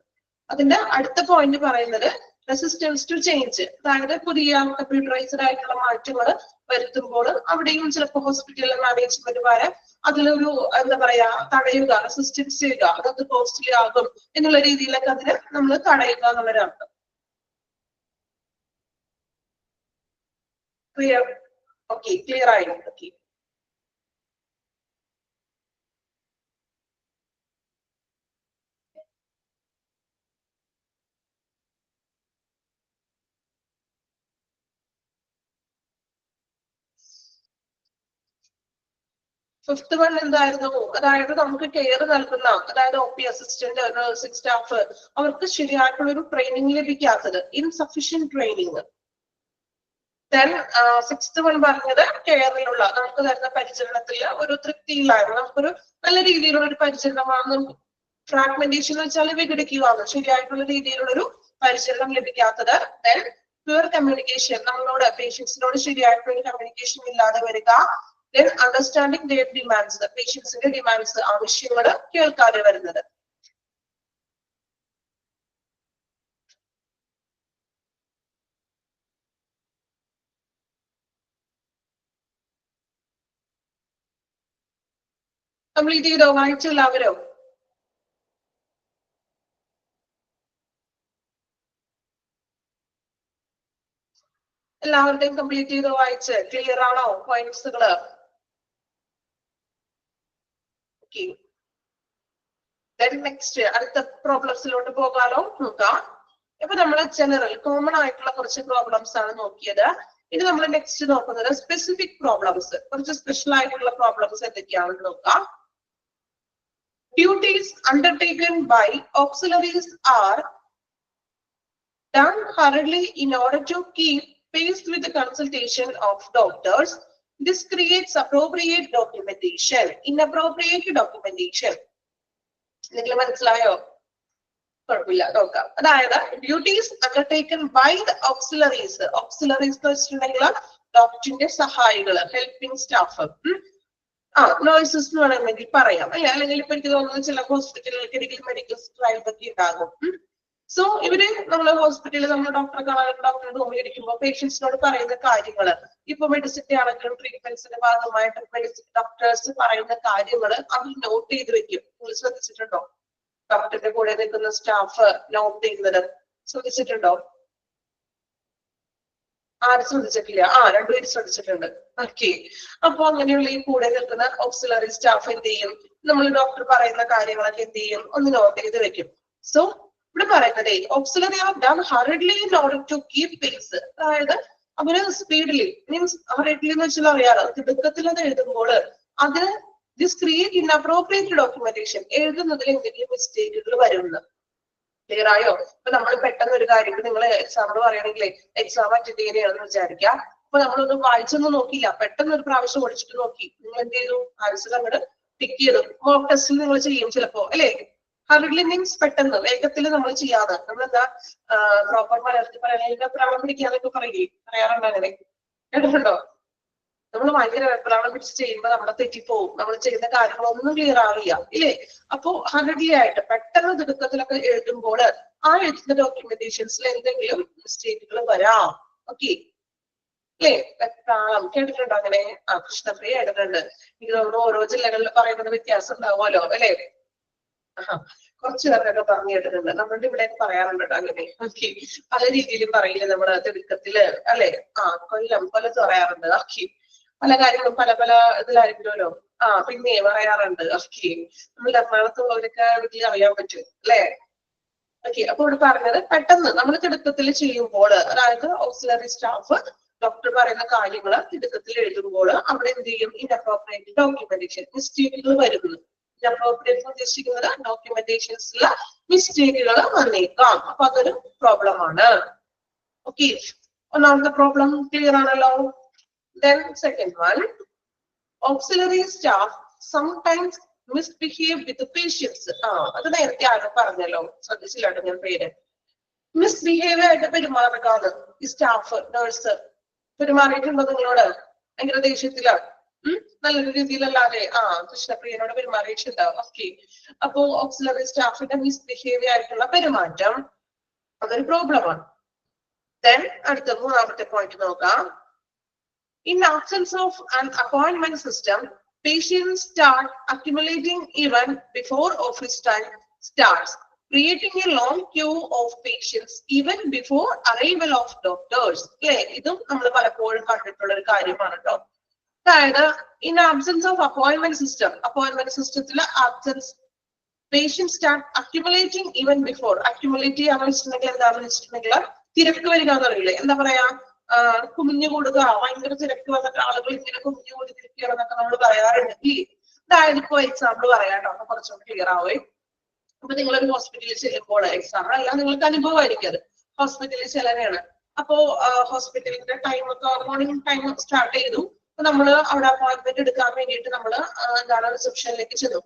അതിന്റെ അടുത്ത പോയിന്റ് പറയുന്നത് റെസിസ്റ്റൻസ് ടു ചേഞ്ച്, അതായത് പുതിയ കമ്പ്യൂട്ടറൈസ്ഡ് ആയിട്ടുള്ള മാറ്റങ്ങൾ വരുത്തുമ്പോൾ അവിടെയും ചിലപ്പോൾ ഹോസ്പിറ്റലിലെ മാനേജ്മെന്റ് വരെ അതിലൊരു എന്താ പറയാ തടയുക, റെസിസ്റ്റൻസ് ചെയ്യുക, അതൊക്കെ കോസ്റ്റ്ലി ആകും എന്നുള്ള രീതിയിലൊക്കെ അതിന് നമ്മൾ തടയുക എന്നുള്ളൊരർത്ഥം. ക്ലിയർ? ഓക്കെ, ക്ലിയർ ആയി. ഓക്കെ, ഫിഫ്ത് വൺ എന്തായിരുന്നു? അതായത് നമുക്ക് കെയർ നൽകുന്ന, അതായത് OP അസിസ്റ്റന്റ്, നഴ്സിംഗ് സ്റ്റാഫ്, അവർക്ക് ശരിയായിട്ടുള്ള ഒരു ട്രെയിനിങ് ലഭിക്കാത്തത്, insufficient training. Then sixth one പറഞ്ഞത് കെയറിലുള്ള നമുക്ക് തരുന്ന പരിചരണത്തിൽ ഒരു തൃപ്തിയില്ലായ്മ, നമുക്കൊരു നല്ല രീതിയിലുള്ള ഒരു പരിചരണമാണ്. ഫ്രാഗ്മെന്റേഷൻ എന്ന് വെച്ചാൽ വിഘടിക്കുകയാണ്, ശരിയായിട്ടുള്ള രീതിയിലുള്ള ഒരു പരിചരണം ലഭിക്കാത്തത്. ദെൻ പ്യുവർ കമ്മ്യൂണിക്കേഷൻ, നമ്മളോട് പേഷ്യൻസിനോട് ശരിയായിട്ടുള്ള ഒരു കമ്മ്യൂണിക്കേഷൻ ഇല്ലാതെ വരിക. Then understanding their demands, പേഷ്യൻസിന്റെ ഡിമാൻഡ്സ്, ആവശ്യങ്ങൾ കേൾക്കാതെ വരുന്നത്. കംപ്ലീറ്റ് ചെയ്തോ? വായിച്ചു എല്ലാവരും? എല്ലാവരുടെയും കംപ്ലീറ്റ് ചെയ്തോ? വായിച്ച് ക്ലിയർ ആണോ പോയിന്റ്സുകള്? ഓക്കെ, നെക്സ്റ്റ് അടുത്ത പ്രോബ്ലംസിലോട്ട് പോകാലോ, നോക്കാം. ഇപ്പൊ നമ്മള് ജനറൽ കോമൺ ആയിട്ടുള്ള കുറച്ച് പ്രോബ്ലംസ് ആണ് നോക്കിയത്. ഇനി നമ്മൾ നെക്സ്റ്റ് നോക്കുന്നത് സ്പെസിഫിക് പ്രോബ്ലംസ്, കുറച്ച് സ്പെഷ്യൽ ആയിട്ടുള്ള പ്രോബ്ലംസ് എന്തൊക്കെയാണെന്ന് നോക്കാം. Duties undertaken by auxiliaries are done hurriedly in order to keep pace with the consultation of doctors. This creates appropriate documentation, inappropriate documentation. നിങ്ങൾ മനസ്സിലായോ? കുഴപ്പമില്ല, നോക്കാം. അതായത് duties undertaken by the auxiliaries, auxiliaries എന്ന് വെച്ചിട്ടുണ്ടെങ്കിൽ ഡോക്ടറിന്റെ സഹായികള്, ഹെൽപ്പിംഗ് സ്റ്റാഫ്, നോയ്സസ് എന്ന് വേണമെങ്കിൽ പറയാം, അല്ലെ? അല്ലെങ്കിൽ ഇപ്പൊ എനിക്ക് തോന്നുന്നത് ചില ഹോസ്പിറ്റലുകൾക്ക് മെഡിക്കൽ സ്ക്രൈബ് ഒക്കെ ഉണ്ടാകും. സോ ഇവര് നമ്മളെ ഹോസ്പിറ്റലിൽ നമ്മൾ ഡോക്ടറെ കാണാൻ ഡോക്ടറെ റൂമിൽ ഇരിക്കുമ്പോൾ പേഷ്യൻസിനോട് പറയുന്ന കാര്യങ്ങള്, ഇപ്പൊ മെഡിസിന്റെ ആണെങ്കിലും ട്രീറ്റ്മെന്റ്സിന്റെ ഭാഗമായിട്ട് മെഡിസിൻ ഡോക്ടേഴ്സ് പറയുന്ന കാര്യങ്ങള് അവർ നോട്ട് ചെയ്ത് വെക്കും. നിങ്ങൾ ശ്രദ്ധിച്ചിട്ടുണ്ടോ? ഡോക്ടറിന്റെ കൂടെ നിൽക്കുന്ന സ്റ്റാഫ് നോട്ട് ചെയ്യുന്നത് ശ്രദ്ധിച്ചിട്ടുണ്ടോ? ആരും ശ്രദ്ധിച്ചിട്ടില്ല? രണ്ടുപേരും ശ്രദ്ധിച്ചിട്ടുണ്ട്. ഓക്കെ, അപ്പൊ അങ്ങനെയുള്ള ഈ കൂടെ നിൽക്കുന്ന ഓക്സിലറി സ്റ്റാഫ് എന്ത് ചെയ്യും? നമ്മൾ ഡോക്ടർ പറയുന്ന കാര്യങ്ങളൊക്കെ എന്ത് ചെയ്യും? ഒന്ന് നോട്ട് ചെയ്ത് വെക്കും. സോ ഇവിടെ പറയുന്നത് auxiliary are done hurriedly in order to keep pace, അതായത് അവര് സ്പീഡില്, മീൻസ് ഹറിഡ്ലി എന്ന് വെച്ചാൽ അറിയാലോ, തിടുക്കത്തിൽ അത് എഴുതുമ്പോൾ അതിന് ദിസ് ക്രിയേറ്റ് ഇൻഅപ്രോപ്രിയേറ്റ് ഡോക്യുമെന്റേഷൻ, എഴുതുന്നതിൽ എന്തെങ്കിലും മിസ്റ്റേക്കുകൾ വരുന്നത്. ക്ലിയർ ആയോ? ഇപ്പൊ നമ്മൾ പെട്ടെന്ന് ഒരു കാര്യം, നിങ്ങൾ എക്സാമിന് പറയണമെങ്കിൽ എക്സാം അറ്റൻഡ് ചെയ്യുകയാണെന്ന് വിചാരിക്കാം. അപ്പൊ നമ്മളൊന്നും വായിച്ചൊന്നും നോക്കിയില്ല, പെട്ടെന്ന് ഒരു പ്രാവശ്യം ഓടിച്ചിട്ട് നോക്കി, നിങ്ങൾ എന്ത് ചെയ്തു? ആൻസർ അങ്ങോട്ട് ടിക്ക് ചെയ്തു. മോക്ക് ടെസ്റ്റിൽ നിങ്ങൾ ചെയ്യും ചിലപ്പോ, അല്ലെ? ഹറിഡ്ലി മീൻസ് പെട്ടെന്ന് വേഗത്തിൽ നമ്മൾ ചെയ്യാതെ, നമ്മളെന്താ പ്രോപ്പർ മലയാളത്തിൽ പറയാൻ പ്രാണം പിടിക്കാന്നൊക്കെ പറയാറുണ്ട്. അങ്ങനെ കേട്ടിട്ടുണ്ടോ? നമ്മൾ ഭയങ്കര വെപ്രാളം പിടിച്ച് ചെയ്യുമ്പോൾ നമ്മളെ തെറ്റിപ്പോവും, നമ്മൾ ചെയ്യുന്ന കാര്യങ്ങളൊന്നും ക്ലിയർ ആവില്ല, ഇല്ലേ? അപ്പോ ഹറിഡ്ലി ആയിട്ട് പെട്ടെന്ന് തിടുക്കത്തിലൊക്കെ എഴുതുമ്പോൾ ആ എഴുതുന്ന ഡോക്യുമെന്റേഷൻസിൽ എന്തെങ്കിലും മിസ്റ്റേക്കുകൾ വരാം. ഓക്കെ, അല്ലേ? വെപ്രാളം കേട്ടിട്ടുണ്ടോ? അങ്ങനെ കൃഷ്ണപ്രിയ കേട്ടിട്ടുണ്ട്. എനിക്ക് തോന്നുന്നു ഓരോ ജില്ലകളിൽ പറയുന്നത് വ്യത്യാസം ഉണ്ടാവുമല്ലോ, അല്ലെ? കുറച്ചു പേർക്കൊക്കെ പറഞ്ഞു കേട്ടിട്ടുണ്ട്. നമ്മളുടെ ഇവിടെ പറയാറുണ്ട് അങ്ങനെ. ഓക്കെ, പല രീതിയിലും പറയില്ല നമ്മള് തിടുക്കത്തില്, അല്ലെ? കൊല്ലം പറയാറുണ്ട്. ഓക്കെ, പല കാര്യങ്ങളും പല പല ഇതിലായിരിക്കുമല്ലോ. പിന്നെ പറയാറുണ്ട്. ഓക്കെ, നമ്മൾ എറണാകുളത്തുള്ളവരൊക്കെ വീട്ടിൽ അറിയാൻ പറ്റും, അല്ലെ? ഓക്കെ, അപ്പൊ ഇവിടെ പറഞ്ഞത് പെട്ടെന്ന് നമ്മൾ തിടുക്കത്തിൽ ചെയ്യുമ്പോൾ, അതായത് ഓക്സിലറി സ്റ്റാഫ് ഡോക്ടർ പറയുന്ന കാര്യങ്ങൾ തിടുക്കത്തിൽ എഴുതുമ്പോൾ അവിടെ എന്ത് ചെയ്യും? ഇൻഅപ്രോപ്രിയേറ്റ് ഡോക്യുമെന്റേഷൻ, മിസ്റ്റേക്കുകൾ വരുന്നു. ഇൻഅപ്രോപ്രിയേറ്റ് ഉദ്ദേശിക്കുന്നത് ഡോക്യുമെന്റേഷൻസിലെ മിസ്റ്റേക്കുകൾ വന്നേക്കാം. അപ്പൊ അതൊരു പ്രോബ്ലം ആണ്. ഓക്കെ, ഒന്നാമത്തെ പ്രോബ്ലം ക്ലിയർ ആണല്ലോ. Then second one, auxiliary staff sometimes misbehave with the patients. അത് നേരത്തെ ആരും പറഞ്ഞല്ലോ, ശ്രദ്ധിച്ചില്ലാട്ടോ ഞാൻ പേര്. മിസ്ബിഹേവ് ആയിട്ട് പെരുമാറുകയാണ് ഈ സ്റ്റാഫ് നേഴ്സ്. പെരുമാറിയിട്ടുണ്ടോ നിങ്ങളോട് ഭയങ്കര ദേഷ്യത്തിലാണ്, നല്ലൊരു രീതിയിലല്ലാതെ കൃഷ്ണപ്രിയനോട് പെരുമാറിയിട്ടുണ്ടാവും. ഓക്കെ, അപ്പോ ഓക്സിലറി സ്റ്റാഫിന്റെ മിസ്ബിഹേവ് ആയിട്ടുള്ള പെരുമാറ്റം അതൊരു പ്രോബ്ലമാണ്. ദെൻ അടുത്ത മൂന്നാമത്തെ പോയിന്റ് നോക്കാം. In absence of an appointment system, patients start accumulating even before office time starts, creating a long queue of patients even before arrival of doctors. ഇതും നമ്മൾ പലപ്പോഴും കണ്ടിട്ടുള്ള ഒരു കാര്യമാണ് കേട്ടോ. അതായത് in absence of appointment systemത്തിലെ absence, patients start accumulating even before. accumulate ചെയ്യാന്ന് വെച്ചിട്ടുണ്ടെങ്കിൽ എന്താണെന്ന് വെച്ചിട്ടുണ്ടെങ്കിൽ തിരക്ക് വരിക എന്ന് പറയില്ലേ, എന്താ പറയാ, കുമിഞ്ഞു കൂടുക, ഭയങ്കര തിരക്ക് വന്നിട്ട് ആളുകൾ ഇങ്ങനെ കുമിഞ്ഞു കൂടി തിരിക്കുക എന്നൊക്കെ നമ്മൾ പറയാറുണ്ട്. അതായത് ഇപ്പൊ എക്സാമ്പിൾ പറയാട്ടോ, അപ്പൊ കുറച്ചുകൂടി ക്ലിയർ ആവേ. അപ്പൊ നിങ്ങളൊരു ഹോസ്പിറ്റലിൽ ചെല്ലുമ്പോൾ, എക്സാമ്പിൾ അല്ല, നിങ്ങൾക്ക് അനുഭവമായിരിക്കും അത്. ഹോസ്പിറ്റലിൽ ചെല്ലനെയാണ്, അപ്പോ ഹോസ്പിറ്റലിന്റെ ടൈം ഒക്കെ മോർണിംഗ് ടൈം സ്റ്റാർട്ട് ചെയ്തു. അപ്പൊ നമ്മള് അവിടെ അപ്പോയിന്റ്മെന്റ് എടുക്കാൻ വേണ്ടിയിട്ട് നമ്മള് എന്താണ് റിസപ്ഷനിലേക്ക് ചെന്നു.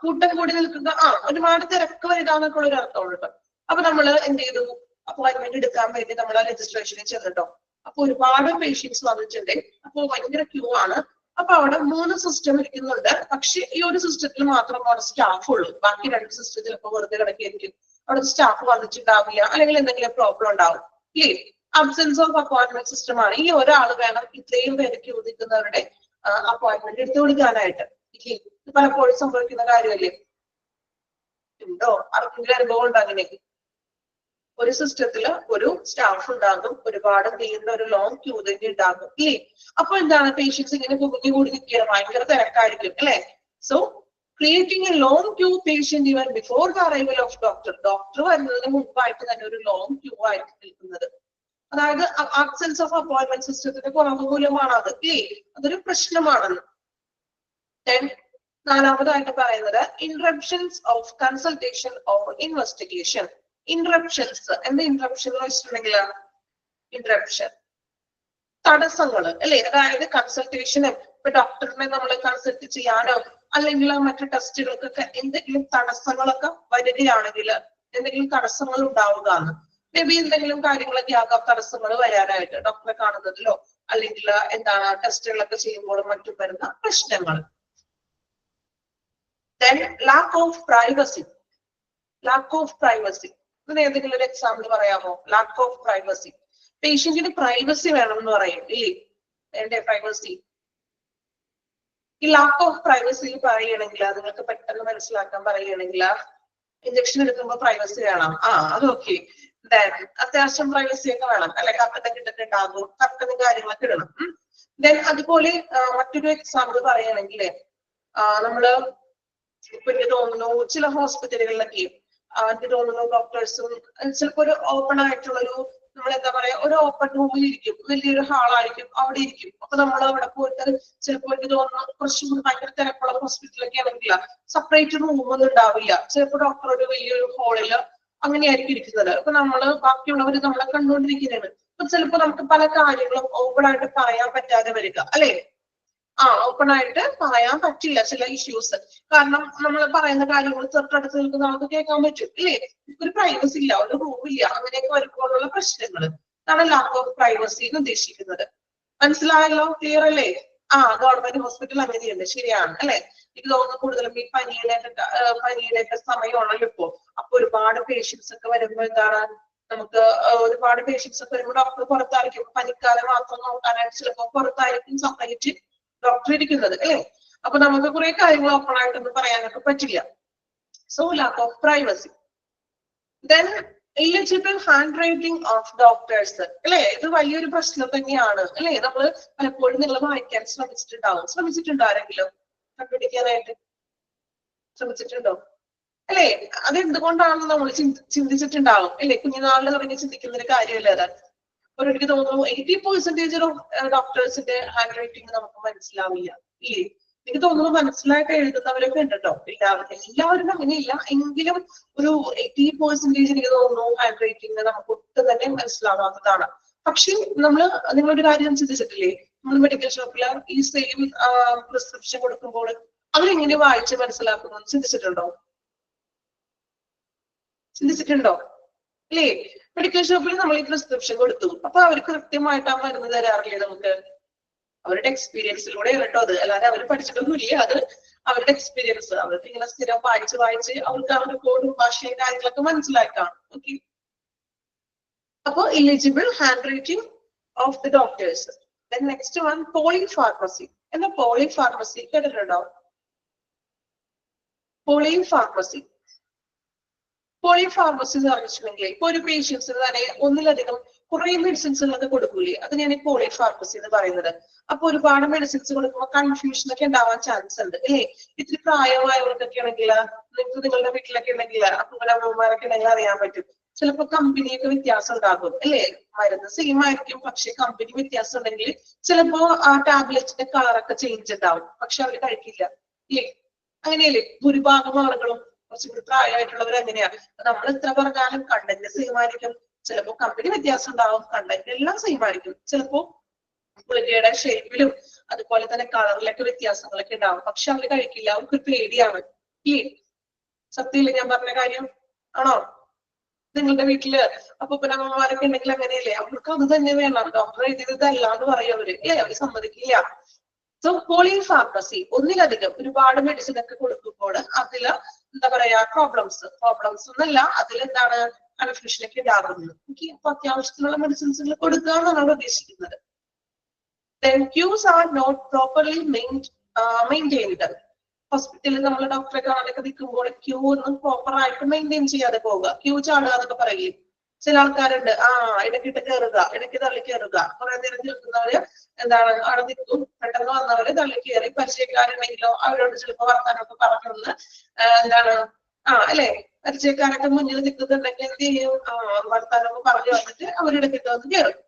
കൂട്ടം കൂടി നിൽക്കുക, ഒരുപാട് തിരക്ക് വരിക എന്നൊക്കെ ഉള്ള ഒരു അർത്ഥമുണ്ട് കേട്ടോ. അപ്പൊ നമ്മള് എന്ത് ചെയ്തു, അപ്പോയിന്റ്മെന്റ് എടുക്കാൻ വേണ്ടി നമ്മൾ രജിസ്ട്രേഷനിൽ ചെന്നിട്ടോ. അപ്പൊ ഒരുപാട് പേഷ്യൻസ് വന്നിട്ടുണ്ട്, അപ്പൊ ഭയങ്കര ക്യൂ ആണ്. അപ്പൊ അവിടെ 3 സിസ്റ്റം ഇരിക്കുന്നുണ്ട്, പക്ഷെ ഈ ഒരു സിസ്റ്റത്തിൽ മാത്രം അവിടെ സ്റ്റാഫ് ഉള്ളൂ. ബാക്കി 2 സിസ്റ്റം ചിലപ്പോൾ വെറുതെ കിടക്കുകയായിരിക്കും, അവിടെ സ്റ്റാഫ് വന്നിട്ടുണ്ടാവില്ല, അല്ലെങ്കിൽ എന്തെങ്കിലും പ്രോബ്ലം ഉണ്ടാവും. അബ്സെൻസ് ഓഫ് അപ്പോയിന്റ്മെന്റ് സിസ്റ്റം ആണ്. ഈ ഒരാൾ വേണം ഇത്രയും പേര് ക്യൂ നിൽക്കുന്നവരുടെ അപ്പോയിന്റ്മെന്റ് എടുത്തു കൊടുക്കാനായിട്ട്. പലപ്പോഴും സംഭവിക്കുന്ന കാര്യമല്ലേ. ഉണ്ടോ ആർക്കെങ്കിലും അനുഭവം ഉണ്ടോ അങ്ങനെ? ഒരു സിസ്റ്റത്തില് ഒരു സ്റ്റാഫ് ഉണ്ടാകും, ഒരുപാട് നീണ്ട ഒരു ലോങ് ക്യൂ തന്നെ ഉണ്ടാകും ഇല്ലേ. അപ്പൊ എന്താണ്, പേഷ്യൻസ് ഇങ്ങനെ കുമിഞ്ഞു കൂടി നിൽക്കുകയാണ്, ഭയങ്കര തിരക്കായിരിക്കും അല്ലെ. So creating A long Q patient even before the arrival of doctor. Doctor വരുന്നതിന് മുമ്പായിട്ട് തന്നെ ഒരു ലോങ് ക്യൂ ആയിട്ട് നിൽക്കുന്നത്. അതായത് ആബ്സെൻസ് ഓഫ് അപ്പോയിന്റ്മെന്റ് സിസ്റ്റത്തിന്റെ കുറവ് മൂലമാണ് അത് ഇല്ലേ, അതൊരു പ്രശ്നമാണെന്ന്. നാലാമതായിട്ട് പറയുന്നത് interruptions of consultation or investigation. Interruptions, എന്താ ഇന്ററപ്ഷൻ എന്ന് വെച്ചിട്ടുണ്ടെങ്കിൽ, ഇന്ററപ്ഷൻ തടസ്സങ്ങള് അല്ലെ. അതായത് കൺസൾട്ടേഷനും ഇപ്പൊ ഡോക്ടറിനെ നമ്മൾ കൺസൾട്ട് ചെയ്യാനോ അല്ലെങ്കിൽ മറ്റു ടെസ്റ്റുകൾക്കൊക്കെ എന്തെങ്കിലും തടസ്സങ്ങളൊക്കെ വരികയാണെങ്കിൽ, എന്തെങ്കിലും തടസ്സങ്ങൾ ഉണ്ടാവുക എന്ന്, മേ ബി എന്തെങ്കിലും കാര്യങ്ങളൊക്കെ ആകാം തടസ്സങ്ങൾ വരാനായിട്ട്, ഡോക്ടറെ കാണുന്നതിലോ അല്ലെങ്കിൽ എന്താണ് ടെസ്റ്റുകളൊക്കെ ചെയ്യുമ്പോഴും മറ്റും വരുന്ന പ്രശ്നങ്ങൾ. Then lack of privacy. Lack of privacy. ഇതിന് ഏതെങ്കിലും ഒരു എക്സാമ്പിൾ പറയാമോ? Lack of privacy. പേഷ്യന്റിന് പ്രൈവസി വേണം എന്ന് പറയും ഇല്ലേ, എന്റെ പ്രൈവസി. ഈ ലാക്ക് ഓഫ് പ്രൈവസി പറയുകയാണെങ്കിൽ, നിങ്ങൾക്ക് പെട്ടെന്ന് മനസ്സിലാക്കാൻ പറയുകയാണെങ്കിൽ, ഇഞ്ചക്ഷൻ എടുക്കുമ്പോൾ പ്രൈവസി വേണം, അത് ഓക്കെ. അത്യാവശ്യം പ്രൈവസി ഒക്കെ വേണം, അല്ലെ, കർട്ടനൊക്കെ ഇട്ടിട്ടുണ്ടാകും, കർട്ടനും കാര്യങ്ങളൊക്കെ ഇടണം. ദെൻ അതുപോലെ മറ്റൊരു എക്സാമ്പിൾ പറയുകയാണെങ്കിൽ, നമ്മള് ഇപ്പൊ എനിക്ക് തോന്നുന്നു ചില ഹോസ്പിറ്റലുകളിലൊക്കെ എനിക്ക് തോന്നുന്നു ഡോക്ടേഴ്സും ചിലപ്പോ ഒരു ഓപ്പൺ ആയിട്ടുള്ളൊരു, നമ്മൾ എന്താ പറയാ, ഒരു ഓപ്പൺ റൂമിൽ ഇരിക്കും, വലിയൊരു ഹാളായിരിക്കും, അവിടെ ഇരിക്കും. അപ്പൊ നമ്മൾ അവിടെ പോയിട്ട് ചിലപ്പോൾ എനിക്ക് തോന്നുന്നു കുറച്ചും കൂടി ഭയങ്കര തിരക്കുള്ള ഹോസ്പിറ്റലൊക്കെ ആണെങ്കിൽ സെപ്പറേറ്റ് റൂമൊന്നും ഉണ്ടാവില്ല. ചിലപ്പോൾ ഡോക്ടർ ഒരു വലിയൊരു ഹാളില് അങ്ങനെയായിരിക്കും ഇരിക്കുന്നത്. അപ്പൊ നമ്മള് ബാക്കിയുള്ളവർ നമ്മളെ കണ്ടുകൊണ്ടിരിക്കുന്നതാണ്. അപ്പൊ ചിലപ്പോ നമുക്ക് പല കാര്യങ്ങളും ഓപ്പൺ ആയിട്ട് പറയാൻ പറ്റാതെ വരിക അല്ലെ. ഓപ്പൺ ആയിട്ട് പറയാൻ പറ്റില്ല ചില ഇഷ്യൂസ്, കാരണം നമ്മൾ പറയുന്ന കാര്യങ്ങൾ തൊട്ടടുത്ത് നിൽക്കുന്ന ആൾക്ക് കേൾക്കാൻ പറ്റും ഇല്ലേ. ഒരു പ്രൈവസി ഇല്ല, ഒരു റൂമില്ല, അങ്ങനെയൊക്കെ വരുമ്പോഴുള്ള പ്രശ്നങ്ങൾ ആണ് ലാക്ക് ഓഫ് പ്രൈവസി എന്ന് ഉദ്ദേശിക്കുന്നത്. മനസ്സിലായല്ലോ, ക്ലിയർ അല്ലേ? ഗവൺമെന്റ് ഹോസ്പിറ്റൽ അങ്ങനെയുണ്ട്, ശരിയാണ് അല്ലെ. എനിക്ക് തോന്നുന്നു കൂടുതലും ഈ പനിയുടെ സമയമാണല്ലോ ഇപ്പോ. അപ്പൊ ഒരുപാട് പേഷ്യൻസ് ഒക്കെ വരുമ്പോ എന്താണ്, നമുക്ക് ഒരുപാട് പേഷ്യൻസ് ഒക്കെ വരുമ്പോൾ ഡോക്ടർ പുറത്തായിരിക്കും, പനിക്കാരെ മാത്രം നോക്കാനായിട്ട് ചിലപ്പോൾ പുറത്തായിരിക്കും സെപ്പറേറ്റ് ഡോക്ടർ ഇരിക്കുന്നത് അല്ലെ. അപ്പൊ നമുക്ക് കുറെ കാര്യങ്ങൾ ഓപ്പൺ ആയിട്ടൊന്നും പറയാനൊക്കെ പറ്റില്ല. So lack of privacy. Then illegible handwriting of doctors അല്ലെ. ഇത് വലിയൊരു പ്രശ്നം തന്നെയാണ് അല്ലെ. നമ്മള് പലപ്പോഴും നിങ്ങൾ വായിക്കാൻ ശ്രമിച്ചിട്ടുണ്ടോ ആരെങ്കിലും കണ്ടുപിടിക്കാനായിട്ട് ശ്രമിച്ചിട്ടുണ്ടോ അല്ലെ? അതെന്തുകൊണ്ടാണെന്ന് നമ്മൾ ചിന്തിച്ചിട്ടുണ്ടാവും അല്ലെ. കുഞ്ഞുനാളിൽ തുടങ്ങി ചിന്തിക്കുന്ന ഒരു കാര്യമല്ലേ അത്. എനിക്ക് തോന്നുന്നു 80% ഡോക്ടേഴ്സിന്റെ ഹാൻഡ് റൈറ്റിംഗ് നമുക്ക് മനസ്സിലാവില്ല ഇല്ലേ. എനിക്ക് തോന്നുന്നു മനസ്സിലായിട്ട് എഴുതുന്നവരൊക്കെ ഉണ്ട് കേട്ടോ. എല്ലാവരും അങ്ങനെയില്ല, എങ്കിലും ഒരു 80% എനിക്ക് തോന്നുന്നു ഹാൻഡ് റൈറ്റിംഗ് നമുക്ക് ഒട്ടും തന്നെ മനസ്സിലാവാത്തതാണ്. പക്ഷെ നിങ്ങളൊരു കാര്യം ചിന്തിച്ചിട്ടില്ലേ, നമ്മൾ മെഡിക്കൽ ഷോപ്പിൽ ഈ സെയിം പ്രിസ്ക്രിപ്ഷൻ കൊടുക്കുമ്പോൾ അവരെങ്ങനെ വായിച്ച് മനസ്സിലാക്കുന്നു ചിന്തിച്ചിട്ടുണ്ടോ? അല്ലേ? മെഡിക്കൽ ഷോപ്പിൽ നമ്മൾ ഈ പ്രിസ്ക്രിപ്ഷൻ കൊടുത്തു, അപ്പൊ അവർ കൃത്യമായിട്ട് ആ മരുന്ന് തരാറില്ലേ നമുക്ക്? അവരുടെ എക്സ്പീരിയൻസിലൂടെ കേട്ടോ അത്, അല്ലാതെ അവർ പഠിച്ചിട്ടൊന്നുമില്ല. അത് അവരുടെ എക്സ്പീരിയൻസ്, അവർക്ക് ഇങ്ങനെ സ്ഥിരം വായിച്ച് അവർക്ക് അവരുടെ കോഡും ഭാഷയും കാര്യങ്ങളൊക്കെ മനസ്സിലാക്കാം. ഓക്കെ, അപ്പൊ eligible handwriting of the doctors. Next one polypharmacy. എന്താ പോളിഫാർമസി കേട്ടിട്ടുണ്ടോ? പോളിഫാർമസി എന്ന് പറഞ്ഞിട്ടുണ്ടെങ്കിൽ ഇപ്പൊ ഒരു പേഷ്യൻസിന് തന്നെ ഒന്നിലധികം കുറെ മെഡിസിൻസ് ഒക്കെ കൊടുക്കൂലേ, അത് ഞാൻ ഈ പോളിഫാർമസി എന്ന് പറയുന്നത്. അപ്പൊ ഒരുപാട് മെഡിസിൻസ് കൊടുക്കുമ്പോൾ കൺഫ്യൂഷൻ ഒക്കെ ഉണ്ടാവാൻ ചാൻസ് ഉണ്ട് അല്ലേ? ഇത്തിരി പ്രായമായവർക്കൊക്കെ ആണെങ്കിൽ, നിങ്ങൾക്ക് നിങ്ങളുടെ വീട്ടിലൊക്കെ ഉണ്ടെങ്കിൽ, അമ്മമാരൊക്കെ ഉണ്ടെങ്കിൽ അറിയാൻ പറ്റും. ചിലപ്പോ കമ്പനിയൊക്കെ വ്യത്യാസം ഉണ്ടാകും അല്ലേ? മരുന്ന് സെയിം ആയിരിക്കും, പക്ഷെ കമ്പനി വ്യത്യാസം ഉണ്ടെങ്കിൽ ചിലപ്പോ ആ ടാബ്ലറ്റിന്റെ കളറൊക്കെ ചേഞ്ച് ഉണ്ടാവും, പക്ഷെ അവർ കഴിക്കില്ല ഇല്ലേ? അങ്ങനെയല്ലേ ഭൂരിഭാഗം ആളുകളും? കുറച്ചുകൂടി പ്രായമായിട്ടുള്ളവർ എങ്ങനെയാ, നമ്മൾ എത്ര പറഞ്ഞാലും കണ്ടന്റ് സെയിം ആയിരിക്കും. ചിലപ്പോ കമ്പനി വ്യത്യാസം ഉണ്ടാവും, കണ്ടന്റ് എല്ലാം സെയിം ആയിരിക്കും. ചിലപ്പോ ഗുളികയുടെ ഷേപ്പിലും അതുപോലെ തന്നെ കളറിലൊക്കെ വ്യത്യാസങ്ങളൊക്കെ ഉണ്ടാവും, പക്ഷെ അവര് കഴിക്കില്ല, അവർക്ക് പേടിയാണ് ഇല്ലേ? സത്യമില്ല ഞാൻ പറഞ്ഞ കാര്യം? ആണോ? നിങ്ങളുടെ വീട്ടില് അപ്പൂപ്പനമ്മമാരൊക്കെ ഉണ്ടെങ്കിൽ അങ്ങനെയല്ലേ? അവർക്ക് അത് തന്നെ വേണം, ഡോക്ടർ എഴുതിയതല്ല എന്ന് പറയും അവര് അല്ലേ? അവര് സമ്മതിക്കില്ല. സോ പോളിഫാർമസി, ഒന്നിലധികം ഒരുപാട് മെഡിസിൻ ഒക്കെ കൊടുക്കുമ്പോൾ അതില് എന്താ പറയാ പ്രോബ്ലംസ് ഒന്നല്ല, അതിലെന്താണ് കൺഫ്യൂഷനൊക്കെ ഉണ്ടാകുന്നത്. അപ്പൊ അത്യാവശ്യത്തിനുള്ള മെഡിസിൻസ് കൊടുക്കുക എന്നാണ് ഉദ്ദേശിക്കുന്നത്. Then queues are not properly maintained. ഹോസ്പിറ്റലിൽ നമ്മൾ ഡോക്ടറെ കാണാനൊക്കെ നിൽക്കുമ്പോൾ ക്യൂ ഒന്നും പ്രോപ്പർ ആയിട്ട് മെയിൻറ്റെയിൻ ചെയ്യാതെ പോവുക, ക്യൂ ചാടുക എന്നൊക്കെ പറയും. ചില ആൾക്കാരുണ്ട്, ഇടയ്ക്കിട്ട് കയറുക, ഇടയ്ക്ക് തള്ളി കയറുക. കുറെ നേരം നിൽക്കുന്നവര് എന്താണ് അവിടെ നിൽക്കും, പെട്ടെന്ന് വന്നവര് തള്ളി കയറി. പരിചയക്കാരുണ്ടെങ്കിലോ അവരോട് ചിലപ്പോൾ വർത്താനൊക്കെ പറഞ്ഞൊന്ന് എന്താണ് അല്ലെ, പരിചയക്കാരൊക്കെ മുന്നിൽ നിൽക്കുന്നുണ്ടെങ്കിൽ എന്ത് ചെയ്യും, വർത്താനൊക്കെ പറഞ്ഞു വന്നിട്ട് അവരിടയ്ക്കിട്ട് വന്ന് കയറും.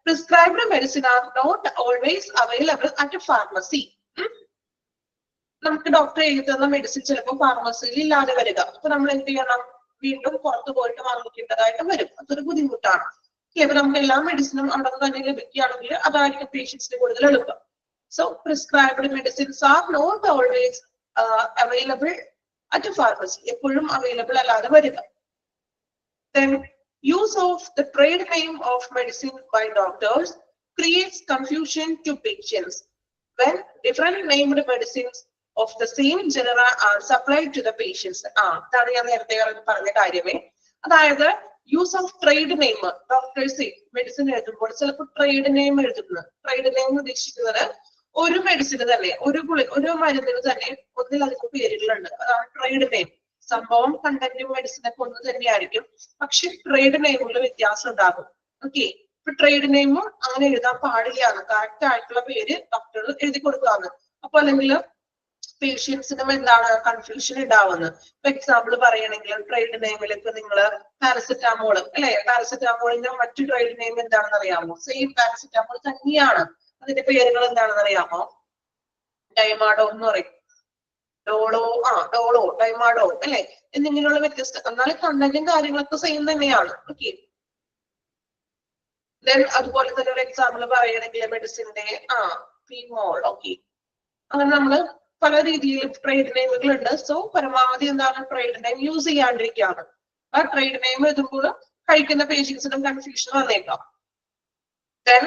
Prescribed medicine are not always available at a pharmacy. നമുക്ക് ഡോക്ടർ എഴുതി തന്ന മെഡിസിൻ ചിലപ്പോൾ ഫാർമസിയിൽ ഇല്ലാതെ വരിക. അപ്പൊ നമ്മൾ എന്ത് ചെയ്യണം, വീണ്ടും പുറത്തു പോയിട്ട് വാങ്ങിക്കേണ്ടതായിട്ട് വരും. അതൊരു ബുദ്ധിമുട്ടാണ്. ഇപ്പൊ നമുക്ക് എല്ലാ മെഡിസിനും അവിടെ തന്നെ ലഭിക്കുകയാണെങ്കിൽ അതായിരിക്കും പേഷ്യൻസിന് കൂടുതൽ എളുപ്പം. So prescribed medicines are not always available at pharmacy, എപ്പോഴും അവൈലബിൾ അല്ലാതെ വരിക. Then use of the trade name of medicine by doctors creates confusion to patients when different named medicines of the same genera are supplied to the patients. അതാണ് ഞാൻ നേരത്തെ പറഞ്ഞ കാര്യമേ. അതായത് use of trade name, doctors medicine എഴുതുമ്പോൾ ചിലപ്പോൾ trade name എഴുതുന്നത്. Trade name ഉദ്ദേശിക്കുന്നത് ഒരു മെഡിസിന് തന്നെ, ഒരു മരുന്നിന് തന്നെ ഒന്നിലധികം പേരുകളുണ്ട്, അതാണ് ട്രേഡ് നെയിം. സംഭവം കണ്ടന്റും മെഡിസിനൊക്കെ ഒന്ന് തന്നെയായിരിക്കും, പക്ഷെ ട്രേഡ് നെയിമിൽ വ്യത്യാസം ഉണ്ടാകും. ഓക്കെ, ഇപ്പൊ ട്രേഡ് നെയിമും അങ്ങനെ എഴുതാൻ പാടില്ലാന്ന്, കറക്റ്റ് ആയിട്ടുള്ള പേര് ഡോക്ടർ എഴുതി കൊടുക്കാന്ന്. അപ്പൊ അല്ലെങ്കിൽ പേഷ്യൻസിനും എന്താണ് കൺഫ്യൂഷൻ ഉണ്ടാവുന്നത്. ഇപ്പൊ എക്സാമ്പിൾ പറയുകയാണെങ്കിൽ ട്രേഡ് നെയിമിലേക്ക് നിങ്ങൾ പാരസെറ്റാമോൾ അല്ലെ, പാരസെറ്റാമോളിന്റെ മറ്റു ട്രേഡ് നെയിം എന്താണെന്ന് അറിയാമോ? സെയിം പാരസെറ്റാമോൾ തന്നെയാണ്, അതിന്റെ പേരുകൾ എന്താണെന്ന് അറിയാമോ? ഡൈമാഡോ എന്ന് പറയും, ഡോളോ, ഡൈമാഡോ അല്ലെ, എന്നിങ്ങനെയുള്ള വ്യത്യസ്ത, എന്നാലും കണ്ടന്റും കാര്യങ്ങളൊക്കെ സെയിം തന്നെയാണ്. ഓക്കെ, അതുപോലെ തന്നെ ഒരു എക്സാമ്പിൾ പറയുകയാണെങ്കിൽ മെഡിസിന്റെ ഫീമോൾ. ഓക്കെ, അങ്ങനെ നമ്മള് പല രീതിയിൽ ട്രേഡ് നെയിമുകൾ ഉണ്ട്. സോ പരമാവധി എന്താണ് ട്രേഡ് നെയിം യൂസ് ചെയ്യാണ്ടിരിക്കുകയാണ്. ആ ട്രേഡ് നെയിം എഴുതുമ്പോൾ കഴിക്കുന്ന പേഷ്യൻസിനും കൺഫ്യൂഷൻ വന്നേക്കാം. Then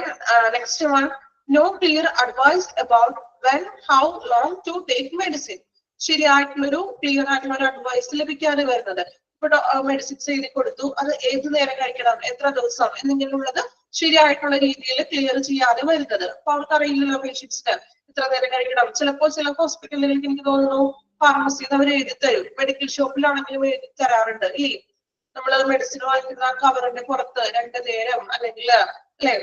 next one, no clear advice about when, how long to take medicine. ശരിയായിട്ടുള്ളൊരു ക്ലിയർ ആയിട്ടുള്ള ഒരു അഡ്വൈസ് ലഭിക്കാതെ വരുന്നത്. ഇപ്പൊ മെഡിസിൻസ് എഴുതി കൊടുത്തു, അത് ഏത് നേരം കഴിക്കണം, എത്ര ദിവസം എന്നിങ്ങനെയുള്ളത് ശരിയായിട്ടുള്ള രീതിയിൽ ക്ലിയർ ചെയ്യാതെ വരുന്നത്. അപ്പൊ അവർക്ക് അറിയില്ലല്ലോ പേഷ്യൻസിന് ഇത്ര നേരം കഴിക്കണം. ചിലപ്പോൾ ചില ഹോസ്പിറ്റലുകൾക്ക് എനിക്ക് തോന്നുന്നു ഫാർമസിന്ന് അവർ എഴുതി തരും, മെഡിക്കൽ ഷോപ്പിലാണെങ്കിലും എഴുതി തരാറുണ്ട് ഇല്ലേ? നമ്മൾ മെഡിസിൻ വാങ്ങിക്കുന്ന കവറിന്റെ പുറത്ത് 2 നേരം അല്ലെങ്കിൽ അല്ലെ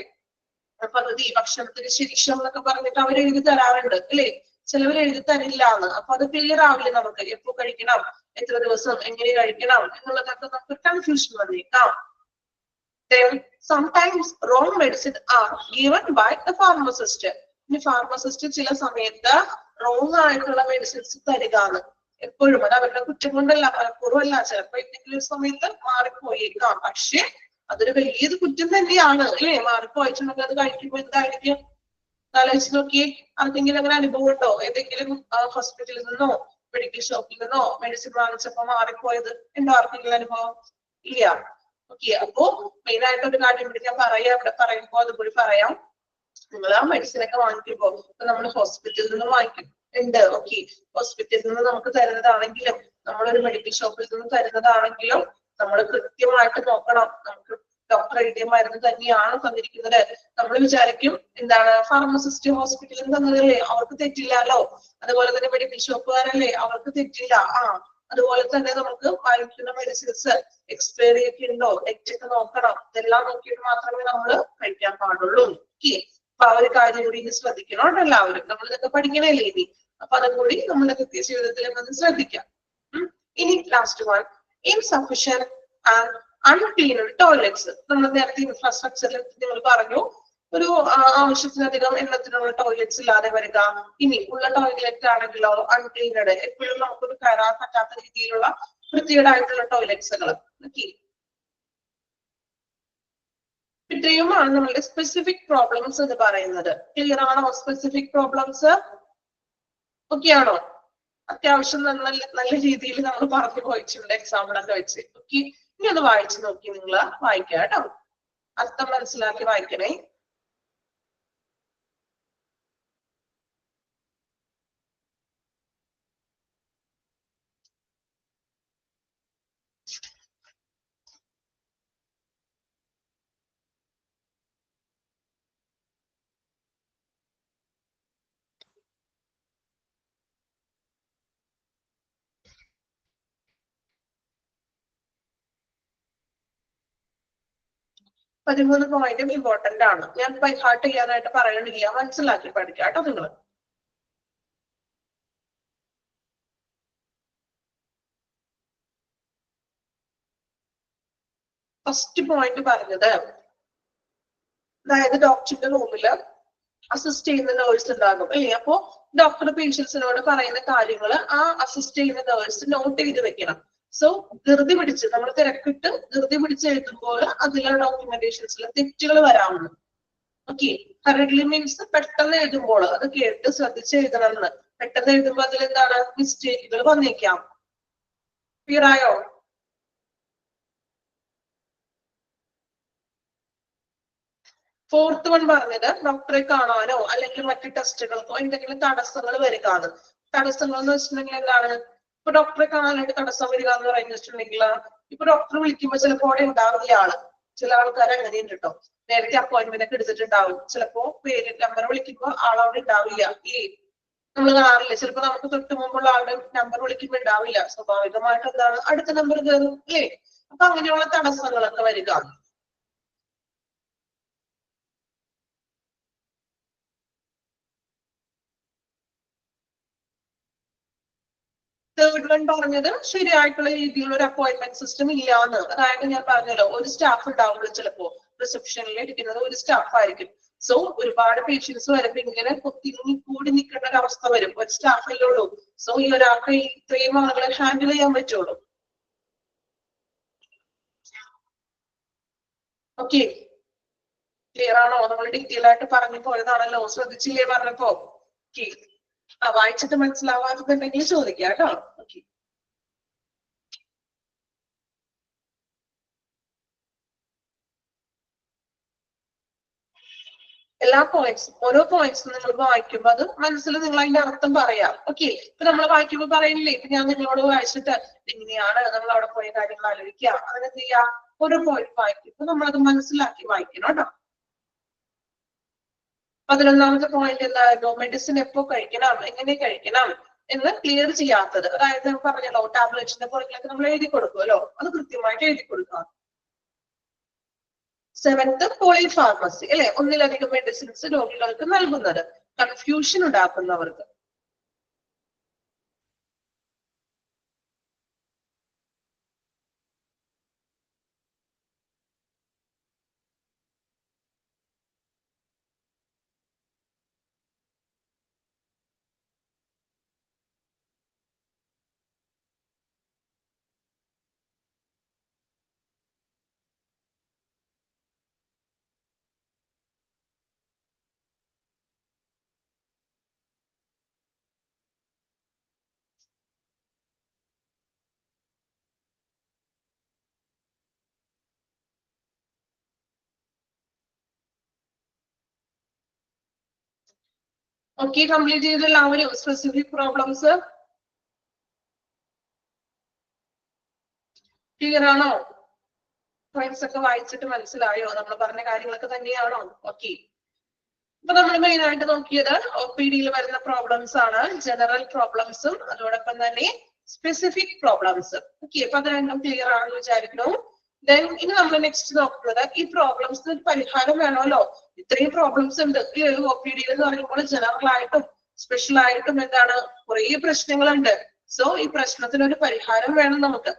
പകുതി ഭക്ഷണത്തിന് ശേഷം എന്നൊക്കെ പറഞ്ഞിട്ട് അവർ എഴുതി തരാറുണ്ട് അല്ലേ? ചിലവർ എഴുതി തരില്ലാന്ന്. അപ്പൊ അത് ക്ലിയർ ആവില്ല നമുക്ക്, എപ്പോ കഴിക്കണം, എത്ര ദിവസം, എങ്ങനെ കഴിക്കണം എന്നുള്ളതൊക്കെ നമുക്ക് കൺഫ്യൂഷൻ വന്നേക്കാം. Sometimes wrong medicine are given by the pharmacist. ഇനി ഫാർമസിസ്റ്റ് ചില സമയത്ത് റോങ് ആയിട്ടുള്ള മെഡിസിൻസ് തരികയാണ്. എപ്പോഴും അത് അവരുടെ കുറ്റം കൊണ്ടല്ല, മനഃപൂർവ്വമല്ല. ചിലപ്പോ എന്തെങ്കിലും ഒരു സമയത്ത് മാറിപ്പോയേക്കാം. പക്ഷെ അതൊരു വലിയൊരു കുറ്റം തന്നെയാണ് അല്ലേ? മാറിപ്പോയിട്ടുണ്ടെങ്കിൽ അത് കഴിക്കുമ്പോൾ എന്തായിരിക്കും? ആലോചിച്ച് നോക്കിയേ. ആർക്കെങ്കിലും അങ്ങനെ അനുഭവം ഉണ്ടോ? ഏതെങ്കിലും ഹോസ്പിറ്റലിൽ നിന്നോ മെഡിക്കൽ ഷോപ്പിൽ നിന്നോ മെഡിസിൻ വാങ്ങിച്ചപ്പോ മാറിപ്പോയത് ഉണ്ടോ? ആർക്കെങ്കിലും അനുഭവം? ഇല്ല. ഓക്കെ, അപ്പോ മെയിൻ ആയിട്ട് ഒരു കാര്യം കൂടി ഞാൻ പറയാം. ഇവിടെ പറയുമ്പോ അതുകൂടി പറയാം. നിങ്ങൾ ആ മെഡിസിൻ ഒക്കെ വാങ്ങിക്കുമ്പോ നമ്മൾ ഹോസ്പിറ്റലിൽ നിന്ന് വാങ്ങിക്കും ഉണ്ട്. ഓക്കെ, ഹോസ്പിറ്റലിൽ നിന്ന് നമുക്ക് തരുന്നതാണെങ്കിലും നമ്മളൊരു മെഡിക്കൽ ഷോപ്പിൽ നിന്ന് തരുന്നതാണെങ്കിലും നമ്മൾ കൃത്യമായിട്ട് നോക്കണം. നമുക്ക് ഡോക്ടർ എഴുതിയ മരുന്ന് തന്നെയാണ് തന്നിരിക്കുന്നത്. നമ്മൾ വിചാരിക്കും എന്താണ്, ഫാർമസിസ്റ്റ് ഹോസ്പിറ്റലിൽ നിന്ന് തന്നതല്ലേ, അവർക്ക് തെറ്റില്ലല്ലോ. അതുപോലെ തന്നെ മെഡിക്കൽ ഷോപ്പുകാരല്ലേ, അവർക്ക് തെറ്റില്ല. അതുപോലെ തന്നെ നമുക്ക് വാങ്ങിക്കുന്ന മെഡിസിൻസ് എക്സ്പയറി ഒക്കെ ഉണ്ടോ, ഡേറ്റ് ഒക്കെ നോക്കണം. ഇതെല്ലാം നോക്കിയിട്ട് മാത്രമേ നമ്മൾ കഴിക്കാൻ പാടുള്ളൂ. ഓക്കെ, അപ്പൊ ആ ഒരു കാര്യം കൂടി ഇനി ശ്രദ്ധിക്കണം കേട്ടോ എല്ലാവരും. നമ്മൾ ഇതൊക്കെ പഠിക്കണല്ലേ ഇനി. അപ്പൊ അതും കൂടി നമ്മുടെ നിത്യജീവിതത്തിൽ ഒന്ന് ശ്രദ്ധിക്കാം. ഇനി last one, insufficient and uncleaned toilets. നമ്മൾ നേരത്തെ ഇൻഫ്രാസ്ട്രക്ചറിൽ നിങ്ങൾ പറഞ്ഞു, ഒരു ആവശ്യത്തിലധികം എണ്ണത്തിനുള്ള ടോയ്ലറ്റ്സ് ഇല്ലാതെ വരിക. ഇനി ഉള്ള ടോയ്ലറ്റ് ആണെങ്കിലോ അൺക്ലീനഡ്, എപ്പോഴും നമുക്കൊരു കയറാൻ പറ്റാത്ത രീതിയിലുള്ള വൃത്തികേടായിട്ടുള്ള ടോയ്ലറ്റ്സുകൾ. ഓക്കെ, ഇത്രയുമാണ് നമ്മളുടെ സ്പെസിഫിക് പ്രോബ്ലംസ് എന്ന് പറയുന്നത്. ക്ലിയർ ആണോ? സ്പെസിഫിക് പ്രോബ്ലംസ് ഓക്കെ ആണോ? അത്യാവശ്യം നല്ല രീതിയിൽ നമ്മൾ പറഞ്ഞു പോയിട്ടുണ്ട് എക്സാമ്പിളൊക്കെ വെച്ച്. ഓക്കെ, ഇനി ഒന്ന് വായിച്ചു നോക്കി നിങ്ങൾ വായിക്കാം കേട്ടോ. അർത്ഥം മനസ്സിലാക്കി വായിക്കണേ. പതിമൂന്ന് പോയിന്റും ഇമ്പോർട്ടന്റ് ആണ്. ഞാൻ ബൈ ഹാർട്ട് ചെയ്യാനായിട്ട് പറയണില്ല, മനസ്സിലാക്കി പഠിക്കാം കേട്ടോ നിങ്ങൾ. ഫസ്റ്റ് പോയിന്റ് പറഞ്ഞത്, അതായത് ഡോക്ടറിന്റെ റൂമില് അസിസ്റ്റ് ചെയ്യുന്ന നേഴ്സ് ഉണ്ടാകും അല്ലേ? അപ്പോ ഡോക്ടർ പേഷ്യൻസിനോട് പറയുന്ന കാര്യങ്ങൾ ആ അസിസ്റ്റ് ചെയ്യുന്ന നേഴ്സ് നോട്ട് ചെയ്ത് വെക്കണം. സോ ധൃതി പിടിച്ച് നമ്മൾ തിരക്കിട്ട് ധൃതി പിടിച്ച് എഴുതുമ്പോൾ അതിലെ ഡോക്യുമെന്റേഷൻസിൽ തെറ്റുകൾ വരാവുന്നു. ഓക്കെ, ഹറഡ്ലി മീൻസ് പെട്ടെന്ന് എഴുതുമ്പോൾ അത് കേട്ട് ശ്രദ്ധിച്ച് എഴുതണമെന്ന്. പെട്ടെന്ന് എഴുതുമ്പോൾ അതിൽ എന്താണ് മിസ്റ്റേക്കുകൾ വന്നേക്കാം. ക്ലിയർ ആയോ? ഫോർത്ത് വൺ പറഞ്ഞത്, ഡോക്ടറെ കാണാനോ അല്ലെങ്കിൽ മറ്റു ടെസ്റ്റുകൾക്കോ എന്തെങ്കിലും തടസ്സങ്ങൾ വരികയാണ്. തടസ്സങ്ങൾ എന്ന് വെച്ചിട്ടുണ്ടെങ്കിൽ എന്താണ്? ഇപ്പൊ ഡോക്ടറെ കാണാനായിട്ട് തടസ്സം വരിക എന്ന് പറഞ്ഞിട്ടുണ്ടെങ്കിൽ, ഇപ്പൊ ഡോക്ടർ വിളിക്കുമ്പോൾ ചിലപ്പോൾ അവിടെ ഉണ്ടാവില്ല ആള്. ചില ആൾക്കാർ അങ്ങനെയുണ്ട് കേട്ടോ. നേരത്തെ അപ്പോയിന്റ്മെന്റ് ഒക്കെ എടുത്തിട്ടുണ്ടാവും, ചിലപ്പോ പേര് നമ്പർ വിളിക്കുമ്പോൾ ആളവിടെ ഉണ്ടാവില്ല. നമ്മൾ കാണാറില്ല, ചിലപ്പോ നമുക്ക് തൊട്ട് മുമ്പുള്ള ആളുടെ നമ്പർ വിളിക്കുമ്പോൾ ഉണ്ടാവില്ല. സ്വാഭാവികമായിട്ട് എന്താണ്, അടുത്ത നമ്പർ കയറും അല്ലേ? അപ്പൊ അങ്ങനെയുള്ള തടസ്സങ്ങളൊക്കെ വരിക. തേർഡ് വൺ പറഞ്ഞത്, ശരിയായിട്ടുള്ള രീതിയിലുള്ള ഒരു അപ്പോയിന്റ്മെന്റ് സിസ്റ്റം ഇല്ലാന്ന്. അതായത് ഞാൻ പറഞ്ഞല്ലോ, ഒരു സ്റ്റാഫ് ഉണ്ടാവുള്ളൂ. ചിലപ്പോ റിസപ്ഷനിൽ ഇരിക്കുന്നത് ഒരു സ്റ്റാഫ് ആയിരിക്കും. സോ ഒരുപാട് പേഷ്യൻസ് വരുമ്പോ ഇങ്ങനെ തിങ്ങി കൂടി നിൽക്കേണ്ട ഒരു അവസ്ഥ വരും. ഒരു സ്റ്റാഫ് അല്ലേ ഉള്ളൂ. സോ ഈ ഒരാൾക്ക് ഇത്രയും ആളുകളെ ഹാൻഡിൽ ചെയ്യാൻ പറ്റുള്ളൂ. ഓക്കെ, ക്ലിയർ ആണോ? നമ്മൾ ഡീറ്റെയിൽ ആയിട്ട് പറഞ്ഞു പോയതാണല്ലോ, ശ്രദ്ധിച്ചില്ലേ പറഞ്ഞപ്പോ? ഓക്കെ, വായിച്ചിട്ട് മനസ്സിലാവാത്തതുണ്ടെങ്കിൽ ചോദിക്കാം കേട്ടോ. ഓക്കെ, എല്ലാ പോയിന്റ്സും ഓരോ പോയിന്റ്സും നിങ്ങൾ വായിക്കുമ്പോൾ അത് മനസ്സിൽ നിങ്ങൾ അതിന്റെ അർത്ഥം പറയാം. ഓക്കെ, ഇപ്പൊ നമ്മൾ വായിക്കുമ്പോൾ പറയുന്നില്ലേ, ഇപ്പൊ ഞാൻ നിങ്ങളോട് വായിച്ചിട്ട് എങ്ങനെയാണ് നമ്മൾ അവിടെ പോയ കാര്യങ്ങൾ ആലോചിക്കുക, അങ്ങനെ എന്ത് ചെയ്യാ, ഓരോ പോയിന്റ് വായിക്കുമ്പോൾ നമ്മളത് മനസ്സിലാക്കി വായിക്കണം കേട്ടോ. 11ാമത്തെ പോയിന്റ് എന്തായിരുന്നു? മെഡിസിൻ എപ്പോ കഴിക്കണം, എങ്ങനെ കഴിക്കണം എന്ന് ക്ലിയർ ചെയ്യാത്തത്. അതായത് പറഞ്ഞല്ലോ, ടാബ്ലറ്റ്സിന്റെ പുറകിലൊക്കെ നമ്മൾ എഴുതി കൊടുക്കുമല്ലോ, അത് കൃത്യമായിട്ട് എഴുതി കൊടുക്കുക. 7th പോളിഫാർമസി അല്ലെ, ഒന്നിലധികം മെഡിസിൻസ് രോഗികൾക്ക് നൽകുന്നത്, കൺഫ്യൂഷൻ ഉണ്ടാക്കുന്നവർക്ക്. ഓക്കെ, കംപ്ലീറ്റ് ചെയ്ത എല്ലാവരും സ്പെസിഫിക് പ്രോബ്ലംസ് ക്ലിയർ ആണോ? പോയിന്റ്സ് ഒക്കെ വായിച്ചിട്ട് മനസ്സിലായോ? നമ്മൾ പറഞ്ഞ കാര്യങ്ങളൊക്കെ തന്നെയാണോ? ഓക്കെ, അപ്പൊ നമ്മൾ മെയിൻ ആയിട്ട് നോക്കിയത് OPD-യിൽ വരുന്ന പ്രോബ്ലംസ് ആണ്, ജനറൽ പ്രോബ്ലംസും അതോടൊപ്പം തന്നെ സ്പെസിഫിക് പ്രോബ്ലംസ്. ഓക്കെ, അപ്പൊ അത് രണ്ടും ക്ലിയർ ആണെന്ന് വിചാരിക്കുന്നു. ദെൻ ഇനി നമ്മൾ നെക്സ്റ്റ് നോക്കുന്നത് ഈ പ്രോബ്ലംസിന് ഒരു പരിഹാരം വേണമല്ലോ. ഇത്രയും പ്രോബ്ലംസ് ഉണ്ട് ഈ ഒരു OPD എന്ന് പറയുമ്പോൾ ജനറൽ ആയിട്ടും സ്പെഷ്യൽ ആയിട്ടും എന്താണ് കുറെ പ്രശ്നങ്ങളുണ്ട്. സോ ഈ പ്രശ്നത്തിന് ഒരു പരിഹാരം വേണം നമുക്ക്.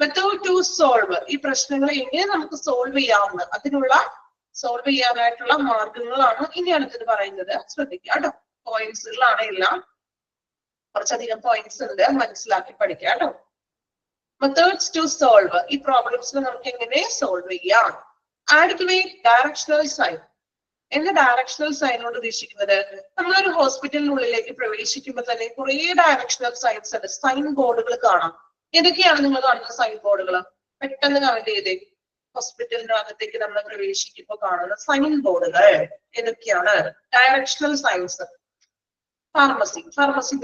മെത്തേഡ് ടു സോൾവ്, ഈ പ്രശ്നങ്ങൾ എങ്ങനെ നമുക്ക് സോൾവ് ചെയ്യാവുന്ന അതിനുള്ള സോൾവ് ചെയ്യാനായിട്ടുള്ള മാർഗങ്ങളാണ് ഇനി അടുത്തത് പറയുന്നത്. ശ്രദ്ധിക്കുക കേട്ടോ, പോയിന്റ്സുകളാണ് എല്ലാം, കുറച്ചധികം പോയിന്റ്സ് ഉണ്ട്, മനസ്സിലാക്കി പഠിക്കുക കേട്ടോ. മെത്തേഡ്സ് ടു സോൾവ്, ഈ പ്രോബ്ലംസിനെ നമുക്ക് എങ്ങനെ സോൾവ് ചെയ്യാം. Adequate directional sign. എന്ന ഡയറക്ഷണൽ സൈനോട് ഉദ്ദേശിക്കുന്നത് നമ്മളൊരു ഹോസ്പിറ്റലിനുള്ളിലേക്ക് പ്രവേശിക്കുമ്പോൾ തന്നെ കുറെ ഡയറക്ഷണൽ സൈൻസ് ഉണ്ട്, സൈൻ ബോർഡുകൾ കാണാം. ഏതൊക്കെയാണ് നിങ്ങൾ കാണുന്ന സൈൻ ബോർഡുകൾ? പെട്ടെന്ന് കമന്റ് ചെയ്തേ. ഹോസ്പിറ്റലിനകത്തേക്ക് നമ്മൾ പ്രവേശിക്കുമ്പോൾ കാണുന്ന സൈൻ ബോർഡുകൾ ഏതൊക്കെയാണ്? Directional signs. ഫാർമസി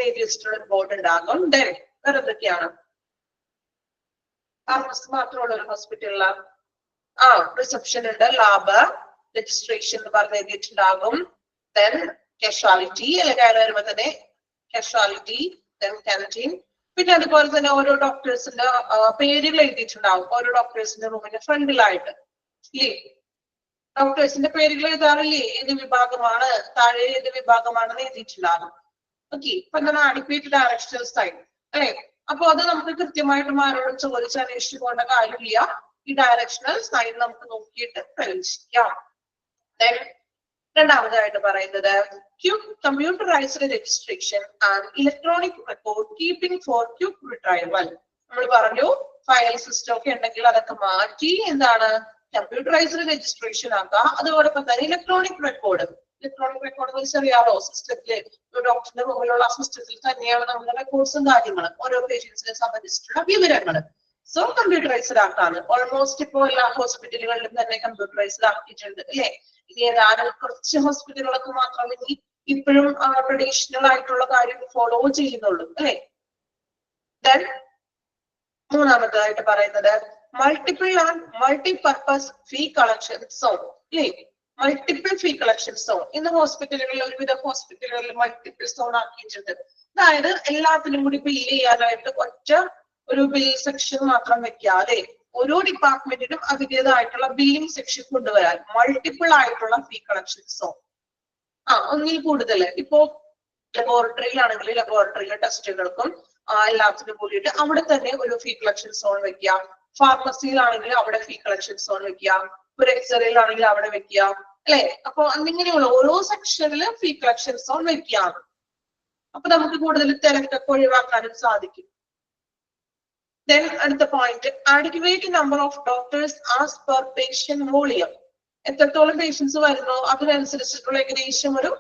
എഴുതി വെച്ചിട്ടുള്ള ബോർഡ് ഉണ്ടാകും. ദെൻ വേറെ എന്തൊക്കെയാണ്? ഫാർമസി മാത്രമുള്ള ഒരു ഹോസ്പിറ്റലില് റിസപ്ഷൻ ഉണ്ട്, ലാബ്, രജിസ്ട്രേഷൻ എന്ന് പറഞ്ഞ് എഴുതിയിട്ടുണ്ടാകും. ദെൻ കാഷ്വാലിറ്റി, അല്ലെങ്കിൽ വരുമ്പോ തന്നെ കാഷ്വാലിറ്റി, ദെൻ കാന്റീൻ. പിന്നെ അതുപോലെ തന്നെ ഓരോ ഡോക്ടേഴ്സിന്റെ പേരുകൾ എഴുതിയിട്ടുണ്ടാവും ഓരോ ഡോക്ടേഴ്സിന്റെ റൂമിന്റെ ഫ്രണ്ടിലായിട്ട്. ഇല്ലേ, ഡോക്ടേഴ്സിന്റെ പേരുകൾ എഴുതാറില്ലേ? ഏത് വിഭാഗമാണ്, താഴെ ഏത് വിഭാഗമാണെന്ന് എഴുതിയിട്ടുണ്ടാകും. ഓക്കെ, ഇപ്പൊ എന്താണ് അഡിക്വേറ്റ് ഡയറക്ഷണൽ സൈൻ അല്ലെ? അപ്പൊ അത് നമുക്ക് കൃത്യമായിട്ട് ആരോടും ചോദിച്ച് അന്വേഷിച്ചു പോകേണ്ട കാര്യമില്ല. ഈ ഡയറക്ഷണൽ സൈൻ നമുക്ക് നോക്കിയിട്ട് പ്രവേശിക്കാം. രണ്ടാമതായിട്ട് പറയുന്നത് computerised registration and electronic record keeping for quick retrieval. നമ്മൾ പറഞ്ഞു ഫയൽ സിസ്റ്റം ഒക്കെ ഉണ്ടെങ്കിൽ അതൊക്കെ മാറ്റി എന്താണ് കമ്പ്യൂട്ടറൈസ്ഡ് രജിസ്ട്രേഷൻ ആക്കുക. അതോടൊപ്പം തന്നെ ഇലക്ട്രോണിക് റെക്കോർഡ് അറിയാമോ? സിസ്റ്റത്തില് ഡോക്ടറിന്റെ മുകളിലുള്ള സിസ്റ്റത്തിൽ തന്നെയാണ് നമ്മുടെ റെക്കോർഡ്സും കാര്യങ്ങളും ഓരോ പേഷ്യൻസിനെ സംബന്ധിച്ചിട്ടുള്ള വിവരങ്ങൾ. So computerised ആക്കാണ്. ഓൾമോസ്റ്റ് ഇപ്പോൾ എല്ലാ ഹോസ്പിറ്റലുകളിലും തന്നെ കമ്പ്യൂട്ടറൈസ്ഡ് ആക്കിയിട്ടുണ്ട് അല്ലെ? ഇനി ഏതാനും കുറച്ച് ഹോസ്പിറ്റലുകളൊക്കെ മാത്രമേ ഇപ്പോഴും ട്രഡീഷണൽ ആയിട്ടുള്ള കാര്യം ഫോളോ ചെയ്യുന്നുള്ളൂ അല്ലെ? ദെൻ മൂന്നാമതായിട്ട് പറയുന്നത് multiple and multipurpose fee collection zone അല്ലെ? മൾട്ടിപ്പിൾ ഫീ കളക്ഷൻ സോൺ ഇന്ന് ഹോസ്പിറ്റലുകളിൽ ഒരുവിധ ഹോസ്പിറ്റലുകളിൽ മൾട്ടിപ്പിൾ സോൺ ആക്കിയിട്ടുണ്ട്. അതായത് എല്ലാത്തിനും കൂടി ബില്ല് ചെയ്യാനായിട്ട് ഒറ്റ ഒരു ബിൽ സെക്ഷൻ മാത്രം വെക്കാതെ ഓരോ ഡിപ്പാർട്ട്മെന്റിനും അതിൻ്റെതായിട്ടുള്ള ബില്ലിംഗ് സെക്ഷൻ കൊണ്ടുവരാൻ മൾട്ടിപ്പിൾ ആയിട്ടുള്ള ഫീ കളക്ഷൻ സോൺ. ഒന്നിൽ കൂടുതൽ. ഇപ്പോ ലബോറട്ടറിയിലാണെങ്കിൽ ലബോറട്ടറിയിലെ ടെസ്റ്റുകൾക്കും എല്ലാത്തിനും കൂടിയിട്ട് അവിടെ തന്നെ ഒരു ഫീ കളക്ഷൻ സോൺ വെക്കാം. ഫാർമസിയിലാണെങ്കിൽ അവിടെ ഫീ കളക്ഷൻ സോൺ വെക്കാം. ഒരു എക്സ്റേയിലാണെങ്കിൽ അവിടെ വെക്കാം അല്ലെ? അപ്പൊ അങ്ങനെയുള്ള ഓരോ സെക്ഷനിൽ ഫീ കളക്ഷൻ സോൺ വെക്കാം. അപ്പൊ നമുക്ക് കൂടുതൽ തിരക്കൊക്കെ ഒഴിവാക്കാനും സാധിക്കും. Then അടുത്ത point adequate number of doctors as per patient volume. എത്രത്തോളം പേഷ്യൻസ് വരുന്നോ അതിനനുസരിച്ചിട്ടുള്ള ഏകദേശം ഒരു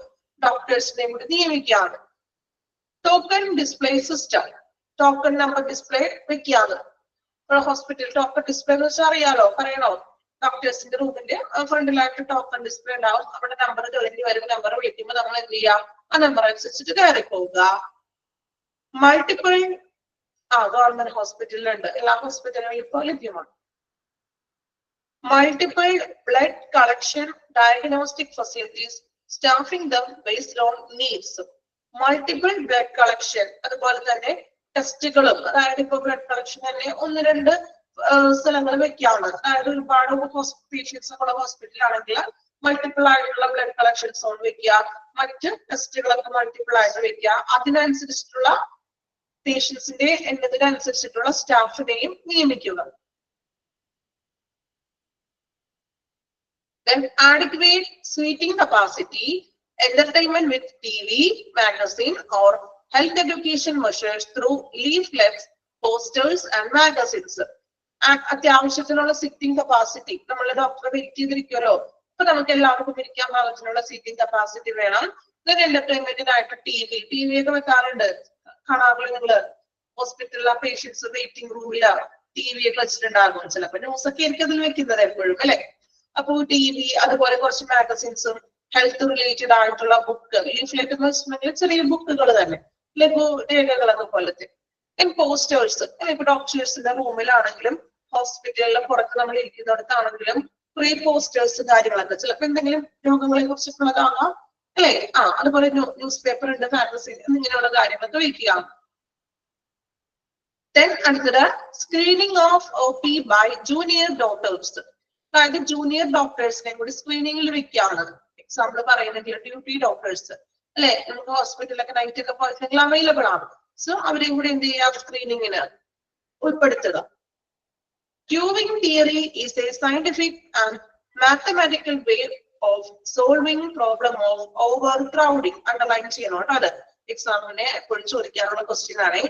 ഡോക്ടേഴ്സിനെ കൂടി നിയമിക്കുകയാണ്. Token display system, token number display വെക്കുകയാണ്. ഹോസ്പിറ്റൽ ടോക്കൺ ഡിസ്പ്ലേ എന്ന് വെച്ചാൽ അറിയാലോ, പറയണോ? ഡോക്ടേഴ്സിന്റെ റൂമിന്റെ ഫ്രണ്ടിലായിട്ട് ടോക്കൺ ഡിസ്പ്ലേ ഉണ്ടാവും. അവിടെ നമ്പർ തെളിഞ്ഞു വരും. നമ്പർ വിളിക്കുമ്പോൾ നമ്മൾ എന്ത് ചെയ്യാം? ആ നമ്പർ അനുസരിച്ചിട്ട് കയറി പോവുക. മൾട്ടിപ്പിൾ ഗവൺമെന്റ് ഹോസ്പിറ്റലിലുണ്ട്, എല്ലാ ഹോസ്പിറ്റലുകളിലും ഇപ്പോൾ ലഭ്യമാണ്. Multiple blood collection diagnostic facilities staffing dum based on needs. Multiple blood collection, അതുപോലെ തന്നെ ടെസ്റ്റുകളും, അതായത് ഇപ്പൊ ബ്ലഡ് കളക്ഷൻ തന്നെ ഒന്ന് രണ്ട് സ്ഥലങ്ങൾ വെക്കാവുന്നത്. അതായത് ഒരുപാട് പേഷ്യൻസ് ഉള്ള ഹോസ്പിറ്റലാണെങ്കിൽ മൾട്ടിപ്പിൾ ആയിട്ടുള്ള ബ്ലഡ് കളക്ഷൻ സോൺ വെക്കുക, മറ്റ് ടെസ്റ്റുകളൊക്കെ മൾട്ടിപ്പിൾ ആയിട്ട് വെക്കുക. അതിനനുസരിച്ചിട്ടുള്ള പേഷ്യൻസിന്റെ എണ്ണത്തിനനുസരിച്ചിട്ടുള്ള സ്റ്റാഫിനെയും നിയമിക്കുക. Then adequate seating capacity, entertainment with TV, magazine or health education measures through leaflets, posters and magazines. അത്യാവശ്യത്തിനുള്ള സിറ്റിംഗ് കപ്പാസിറ്റി, നമ്മൾ ഡോക്ടറെ വെയിറ്റ് ചെയ്തിരിക്കുമല്ലോ, അപ്പൊ നമുക്ക് എല്ലാവർക്കും ഇരിക്കാൻ പാകത്തിനുള്ള സീറ്റിംഗ് കപ്പാസിറ്റി വേണം. എന്റർടൈൻമെന്റിനായിട്ട് ടി വി ഒക്കെ വെക്കാറുണ്ട്, കാണാറില്ല നിങ്ങള്? ഹോസ്പിറ്റലിലെ പേഷ്യൻസ് വെയിറ്റിംഗ് റൂമില് ടി വി ഒക്കെ വെച്ചിട്ടുണ്ടാകും. ചിലപ്പോ ന്യൂസ് ഒക്കെ ആയിരിക്കും അതിൽ വെക്കുന്നത് എപ്പോഴും അല്ലെ? അപ്പൊ ടി വി, അതുപോലെ കുറച്ച് മാഗസിൻസും ഹെൽത്ത് റിലേറ്റഡ് ആയിട്ടുള്ള ബുക്ക്, ലീഫ്ലെറ്റ് എന്ന് വെച്ചിട്ടുണ്ടെങ്കിൽ ചെറിയ ബുക്കുകൾ തന്നെ, ലഘു രേഖകളൊക്കെ പോലത്തെ. പോസ്റ്റേഴ്സ്, ഇപ്പൊ ഡോക്ടേഴ്സിന്റെ റൂമിലാണെങ്കിലും ഹോസ്പിറ്റലിലെ പുറത്ത് നമ്മൾ ഇരിക്കുന്നിടത്താണെങ്കിലും ഫ്രീ പോസ്റ്റേഴ്സ് കാര്യങ്ങളൊക്കെ, ചിലപ്പോ എന്തെങ്കിലും രോഗങ്ങളെ കുറിച്ചിട്ടുള്ളതാകാം അല്ലെ. അതുപോലെ ന്യൂസ് പേപ്പർ ഉണ്ട്, മാഗസിൻ എന്നിങ്ങനെയുള്ള കാര്യങ്ങളൊക്കെ വയ്ക്കുക. അടുത്തത് screening of OP by junior doctors. അതായത് ജൂനിയർ ഡോക്ടേഴ്സിനെ കൂടി സ്ക്രീനിങ്ങിൽ വെക്കുകയാണ്. എക്സാമ്പിൾ പറയുന്നെങ്കിൽ ഡ്യൂട്ടി ഡോക്ടേഴ്സ് അല്ലെ, നമുക്ക് ഹോസ്പിറ്റലിലൊക്കെ നൈറ്റ് ഒക്കെ പോയിട്ടുണ്ടെങ്കിൽ അവൈലബിൾ ആണ്. സോ അവരെയും കൂടി എന്ത് ചെയ്യാം, സ്ക്രീനിങ്ങിന് ഉൾപ്പെടുത്തുക. Queuing theory is a scientific and mathematical way of solving problem of overcrowding. Underline ചെയ്യണം കേട്ടോ, അത് എക്സാമിനെ എപ്പോഴും ചോദിക്കാനുള്ള ക്വസ്റ്റ്യൻ ആണ്.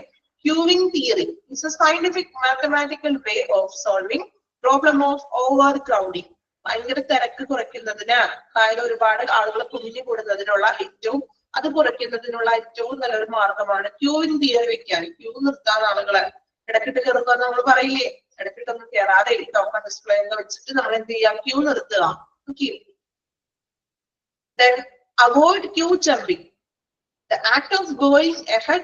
Queuing theory is a scientific mathematical way of solving problem of overcrowding. ഭയങ്കര തിരക്ക് കുറയ്ക്കുന്നതിന്, അതായത് ഒരുപാട് ആളുകൾ കുഞ്ഞു കൂടുന്നതിനുള്ള അത് കുറയ്ക്കുന്നതിനുള്ള ഏറ്റവും നല്ലൊരു മാർഗമാണ് ക്യൂവിംഗ് തിയറി വെക്കാൻ. ക്യൂ നിർത്താൻ ആളുകളെ ഇടക്കിട്ട് കയറുക നമ്മൾ പറയില്ലേ, ഇടക്കിട്ടൊന്നും കയറാതെ ടോക്കൺ ഡിസ്പ്ലേ ഒക്കെ വെച്ചിട്ട് നമ്മൾ എന്ത് ചെയ്യാം, ക്യൂ നിർത്തുക. Then avoid queue jumping, the act of going ahead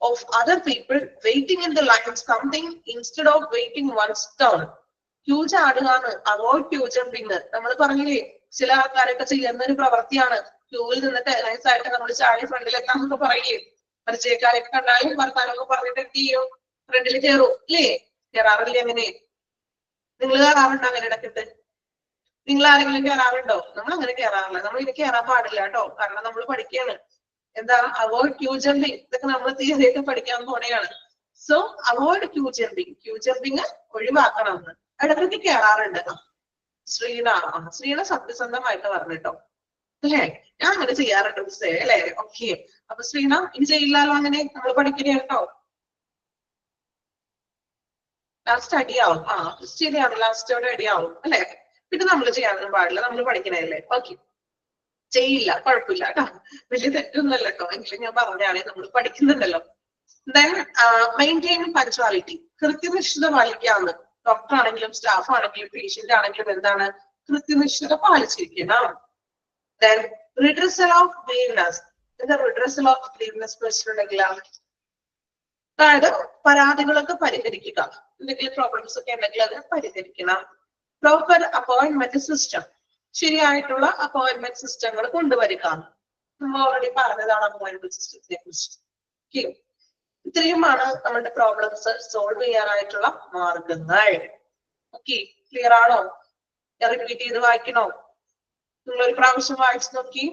of other people, waiting in the line, something instead of waiting one's turn. Queue ചാടുകയാണ്, അവോയ്ഡ് ക്യൂ ജമ്പിങ്. നമ്മൾ പറഞ്ഞില്ലേ, ചില ആൾക്കാരൊക്കെ ചെയ്യുന്ന ഒരു പ്രവൃത്തിയാണ് ക്യൂവിൽ നിന്നിട്ട് ലൈൻസ് ആയിട്ട് നമ്മൾ ചാടി ഫ്രണ്ടിലെത്താൻ നമുക്ക് പറയില്ലേ. പരിചയക്കാരൊക്കെ കണ്ടാലും വർത്താനൊക്കെ പറഞ്ഞിട്ട് എന്ത് ചെയ്യും, ഫ്രണ്ടിൽ കയറും അല്ലേ. കയറാറില്ലേ അങ്ങനെ? നിങ്ങൾ കയറാറുണ്ടോ അങ്ങനെ ഇടക്കിട്ട്? നിങ്ങൾ ആരെങ്കിലും കയറാറുണ്ടോ? നമ്മൾ അങ്ങനെ കയറാറില്ല. നമ്മൾ ഇനി കയറാൻ പാടില്ല കേട്ടോ, കാരണം നമ്മൾ പഠിക്കുകയാണ്. എന്താ അവോയ്ഡ് ക്യൂ ജമ്പിങ്, ഇതൊക്കെ നമ്മൾ തിയറിയൊക്കെ പഠിക്കാൻ പോണെയാണ്. So avoid queue jumping, queue jumping ഒഴിവാക്കണം. ഇടയ്ക്ക് കയറാറുണ്ട്. ശ്രീണ സത്യസന്ധമായിട്ട് പറഞ്ഞിട്ടോ അല്ലേ, ഞാൻ അങ്ങനെ ചെയ്യാറുണ്ട് മിസ്സേ അല്ലെ. ഓക്കെ, അപ്പൊ ശ്രീണ ഇനി ചെയ്യില്ലാലോ അങ്ങനെ, നമ്മൾ പഠിക്കണേ കേട്ടോ. ലാസ്റ്റ് അടിയാവും. ശരിയാണ്, ലാസ്റ്റോടെ അടിയാവും അല്ലെ. പിന്നെ നമ്മൾ ചെയ്യാനൊന്നും പാടില്ല, നമ്മൾ പഠിക്കണല്ലേ. ഓക്കെ, ചെയ്യില്ല, കുഴപ്പമില്ല കേട്ടോ, വലിയ തെറ്റൊന്നുമല്ല കേട്ടോ, എങ്കിലും ഞാൻ പറഞ്ഞാണേ നമ്മൾ പഠിക്കുന്നുണ്ടല്ലോ. ദെൻ മെയിൻറ്റെയിൻ പഞ്ച്വാലിറ്റി, കൃത്യനിഷ്ഠത പാലിക്കാവുന്നത്. ഡോക്ടർ ആണെങ്കിലും സ്റ്റാഫ് ആണെങ്കിലും പേഷ്യന്റ് ആണെങ്കിലും എന്താണ്, കൃത്യനിഷ്ഠത പാലിച്ചിരിക്കണം. Then redressal of grievances. എന്താ redressal of grievances വെച്ചിട്ടുണ്ടെങ്കിൽ, അതായത് പരാതികളൊക്കെ പരിഹരിക്കുക, എന്തെങ്കിലും പ്രോബ്ലംസ് ഒക്കെ ഉണ്ടെങ്കിൽ അത് പരിഹരിക്കണം. പ്രോപ്പർ അപ്പോയിന്റ്മെന്റ് സിസ്റ്റം, ശരിയായിട്ടുള്ള അപ്പോയിന്റ്മെന്റ് സിസ്റ്റങ്ങൾ കൊണ്ടുവരിക. നമ്മൾ ഓൾറെഡി പറഞ്ഞതാണ് അപ്പോയിന്റ്മെന്റ് സിസ്റ്റത്തിനെ കുറിച്ച്. ഇത്രയുമാണ് നമ്മുടെ പ്രോബ്ലംസ് സോൾവ് ചെയ്യാനായിട്ടുള്ള മാർഗങ്ങൾ. ഓക്കെ, ക്ലിയർ ആണോ? റിപ്പീറ്റ് ചെയ്ത് വായിക്കണോ? നിങ്ങൾ ഒരു പ്രാവശ്യം വായിച്ചു നോക്കി.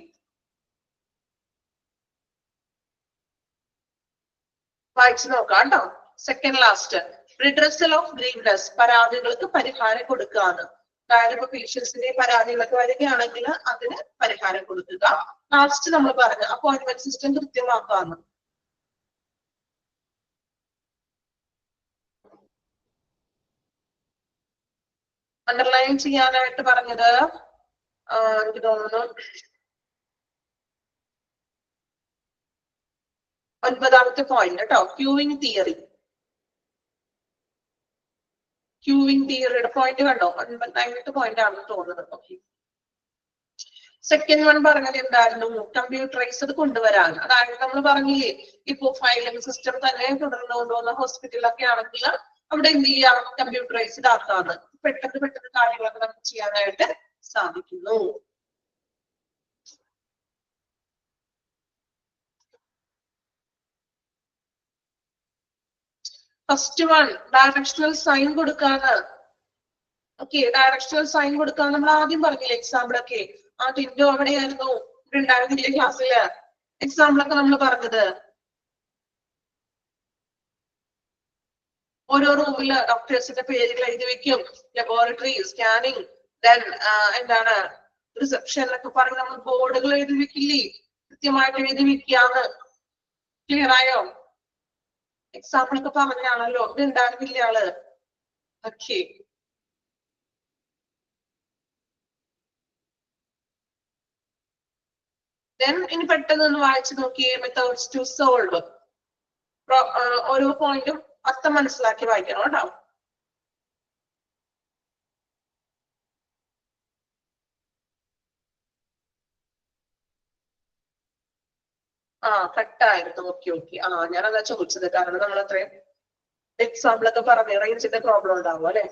വായിച്ചു നോക്കാം കേട്ടോ. സെക്കൻഡ് ലാസ്റ്റ്, റിഡ്രസൽ ഓഫ് ഗ്രീവ്നസ്, പരാതികൾക്ക് പരിഹാരം കൊടുക്കുകയാണ്. അതായത് ഇപ്പൊ പേഷ്യൻസിന്റെ പരാതികളൊക്കെ വരികയാണെങ്കിൽ അതിന് പരിഹാരം കൊടുക്കുക. ലാസ്റ്റ് നമ്മൾ പറഞ്ഞു അപ്പോയിന്റ്മെന്റ് സിസ്റ്റം കൃത്യമാക്കാന്ന്. അണ്ടർലൈൻ ചെയ്യാനായിട്ട് പറഞ്ഞത് എനിക്ക് തോന്നുന്നു 9ാമത്തെ പോയിന്റ് കേട്ടോ, ക്യൂവിംഗ് തിയറി. ക്യൂവിംഗ് തിയറിയുടെ പോയിന്റ് കണ്ടോ, 9ാമത്തെ പോയിന്റ് ആണെന്ന് തോന്നുന്നത്. ഓക്കെ, സെക്കൻഡ് വൺ പറഞ്ഞത് എന്തായിരുന്നു, കമ്പ്യൂട്ടറൈസ്ഡ് കൊണ്ടുവരാൻ. അതായത് നമ്മൾ പറഞ്ഞില്ലേ, ഇപ്പൊ ഫയലിംഗ് സിസ്റ്റം തന്നെ തുടർന്ന് കൊണ്ടുവന്ന ഹോസ്പിറ്റലൊക്കെ ആണെങ്കിൽ അവിടെ എന്ത് ചെയ്യാം, കമ്പ്യൂട്ടറൈസ്ഡ് ആക്കാന്ന്. പെട്ടെന്ന് കാര്യങ്ങളൊക്കെ നമുക്ക് ചെയ്യാനായിട്ട് സാധിക്കുന്നു. ഫസ്റ്റ് വൺ ഡയറക്ഷണൽ സൈൻ കൊടുക്കാണ്. ഓക്കെ, ഡയറക്ഷണൽ സൈൻ കൊടുക്കാൻ നമ്മൾ ആദ്യം പറഞ്ഞില്ലേ എക്സാമ്പിൾ ഒക്കെ. ടിൻഡോ അവിടെയായിരുന്നു, ഇവിടെ ഉണ്ടായിരുന്നില്ലേ ക്ലാസ്സില്. എക്സാമ്പിൾ ഒക്കെ നമ്മൾ പറഞ്ഞത് ഓരോ റൂമില് ഡോക്ടേഴ്സിന്റെ പേരുകൾ എഴുതി വെക്കും. ലബോറട്ടറി, സ്കാനിങ്, ദെൻ എന്താണ് റിസപ്ഷൻ എന്നൊക്കെ പറഞ്ഞ് നമ്മൾ ബോർഡുകൾ എഴുതി വെക്കില്ലേ, കൃത്യമായിട്ട് എഴുതി വെക്കാന്ന്. ക്ലിയർ ആയോ? എക്സാമ്പിൾ ഒക്കെ പറഞ്ഞാണല്ലോ, ഇത് ഉണ്ടായിരുന്നില്ല ആള്. ഓക്കെ, ദെൻ ഇനി പെട്ടെന്ന് വായിച്ചു നോക്കിയേ. മെത്തേഡ്സ് ടു സോൾവ്, ഓരോ പോയിന്റും അർത്ഥം മനസ്സിലാക്കി വായിക്കണം കേട്ടോ. കട്ടായിരുന്നു. Okay okay. ഞാനതാ ചോദിച്ചത്. കാരണം നമ്മൾ അത്രയും എക്സാമ്പിളൊക്കെ പറഞ്ഞു റേഞ്ചിന്റെ പ്രോബ്ലം ഉണ്ടാവും അല്ലെ.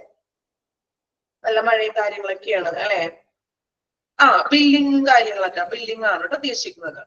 നല്ല മഴയും കാര്യങ്ങളൊക്കെയാണ് അല്ലെ. ബില്ലിങ് കാര്യങ്ങളൊക്കെ ബില്ലിംഗ് ആണ് കേട്ടോ ഉദ്ദേശിക്കുന്നത്.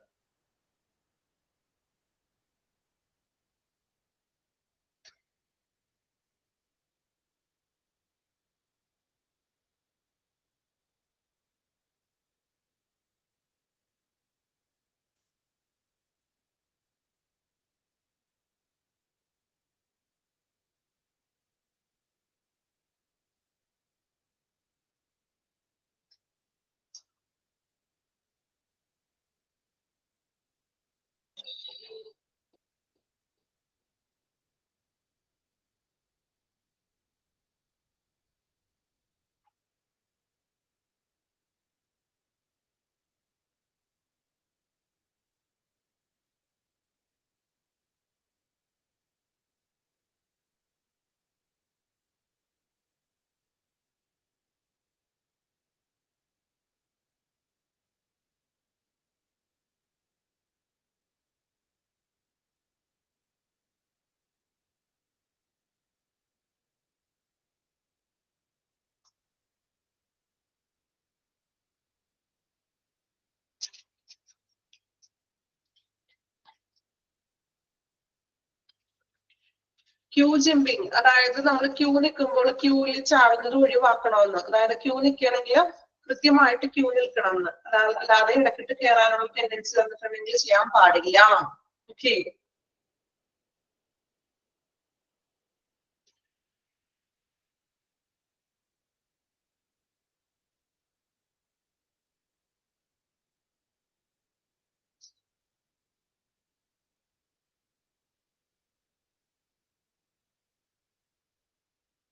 ക്യൂ ജമ്പിങ്, അതായത് നമ്മൾ ക്യൂ നിൽക്കുമ്പോൾ ക്യൂവിൽ ചാടുന്നത് ഒഴിവാക്കണമെന്ന്. അതായത് ക്യൂ നിൽക്കണമെങ്കിൽ കൃത്യമായിട്ട് ക്യൂ നിൽക്കണം എന്ന്. അല്ലാതെ ഇടക്കിട്ട് കയറാനുള്ള ടെൻഡൻസി വന്നിട്ടുണ്ടെങ്കിൽ ചെയ്യാൻ പാടില്ല. ഓക്കെ.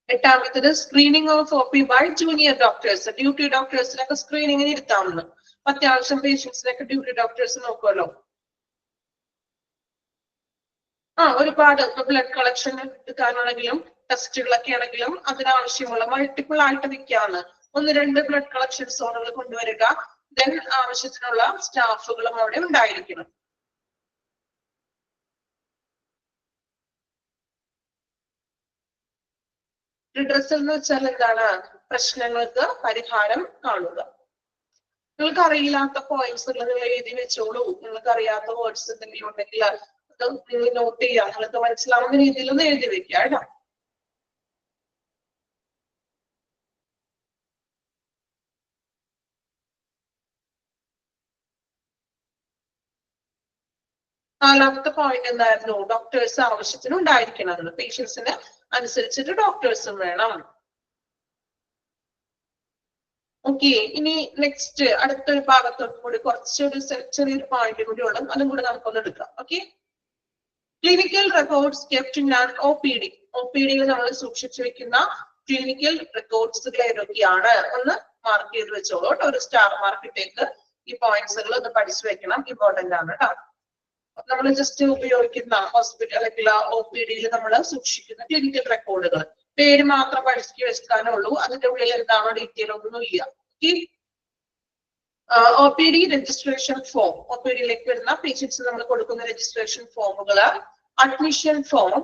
എട്ടാമത്തത് screening of O P by junior doctors. Duty ഡോക്ടേഴ്സിനൊക്കെ സ്ക്രീനിങ്ങിന് ഇരുത്താമെന്ന്. അത്യാവശ്യം പേഷ്യൻസിനൊക്കെ ഡ്യൂട്ടി ഡോക്ടേഴ്സ് നോക്കുമല്ലോ. ഒരുപാട് ബ്ലഡ് കളക്ഷൻ എടുക്കാനാണെങ്കിലും ടെസ്റ്റുകളൊക്കെ ആണെങ്കിലും അതിനാവശ്യമുള്ള മൾട്ടിപ്പിൾ ആയിട്ട് നിൽക്കാന്ന്. 1-2 ബ്ലഡ് കളക്ഷൻ സോണുകൾ കൊണ്ടുവരിക. ദെൻ ആവശ്യത്തിനുള്ള സ്റ്റാഫുകളും അവിടെ ഉണ്ടായിരിക്കണം. റിഡ്രസൽ എന്ന് വെച്ചാൽ എന്താണ്? പ്രശ്നങ്ങൾക്ക് പരിഹാരം കാണുക. നിങ്ങൾക്ക് അറിയില്ലാത്ത പോയിന്റ്സ് നിങ്ങൾ എഴുതി വെച്ചോളൂ. നിങ്ങൾക്ക് അറിയാത്ത വേർഡ്സ് എന്തെങ്കിലും ഉണ്ടെങ്കിൽ അത് നിങ്ങൾ നോട്ട് ചെയ്യുക. നിങ്ങൾക്ക് മനസ്സിലാവുന്ന രീതിയിൽ ഒന്ന് എഴുതി വെക്കുക കേട്ടോ. നാലാമത്തെ പോയിന്റ് എന്തായിരുന്നു? ഡോക്ടേഴ്സ് ആവശ്യത്തിന് ഉണ്ടായിരിക്കണം. പേഷ്യൻസിന് അനുസരിച്ചിട്ട് ഡോക്ടേഴ്സും വേണം. ഓക്കെ. ഇനി നെക്സ്റ്റ് അടുത്തൊരു ഭാഗത്തോട്ട് കൂടി കുറച്ചൊരു ചെറിയൊരു പോയിന്റ് കൂടി ഉള്ളു. അതും കൂടി നമുക്കൊന്ന് എടുക്കാം. Okay. Clinical records kept in an OPD. OPD-യിൽ നമ്മൾ സൂക്ഷിച്ചു വെക്കുന്ന ക്ലിനിക്കൽ റെക്കോർഡ്സുകൾ ഏതൊക്കെയാണ് ഒന്ന് മാർക്ക് ചെയ്ത് വെച്ചോളൂ. ഒരു സ്റ്റാർ മാർക്കിട്ടേക്ക് ഈ പോയിന്റ്സുകൾ ഒന്ന് പഠിച്ചു വെക്കണം. ഇമ്പോർട്ടന്റ് ആണ് കേട്ടോ. നമ്മൾ ജസ്റ്റ് ഉപയോഗിക്കുന്ന ഹോസ്പിറ്റൽ അല്ലെങ്കിൽ OPD-യിൽ നമ്മൾ സൂക്ഷിക്കുന്ന ക്ലിനിക്കൽ റെക്കോർഡുകൾ പേര് മാത്രം പഠിച്ചു വെക്കാനേ ഉള്ളൂ. അതിന്റെ ഉള്ളിൽ എന്താണോ ഡീറ്റെയിൽ ഒന്നുമില്ല. OPD registration form. OPD-യിലേക്ക് വരുന്ന പേഷ്യൻസ് നമ്മൾ കൊടുക്കുന്ന രജിസ്ട്രേഷൻ ഫോമുകൾ, അഡ്മിഷൻ ഫോം,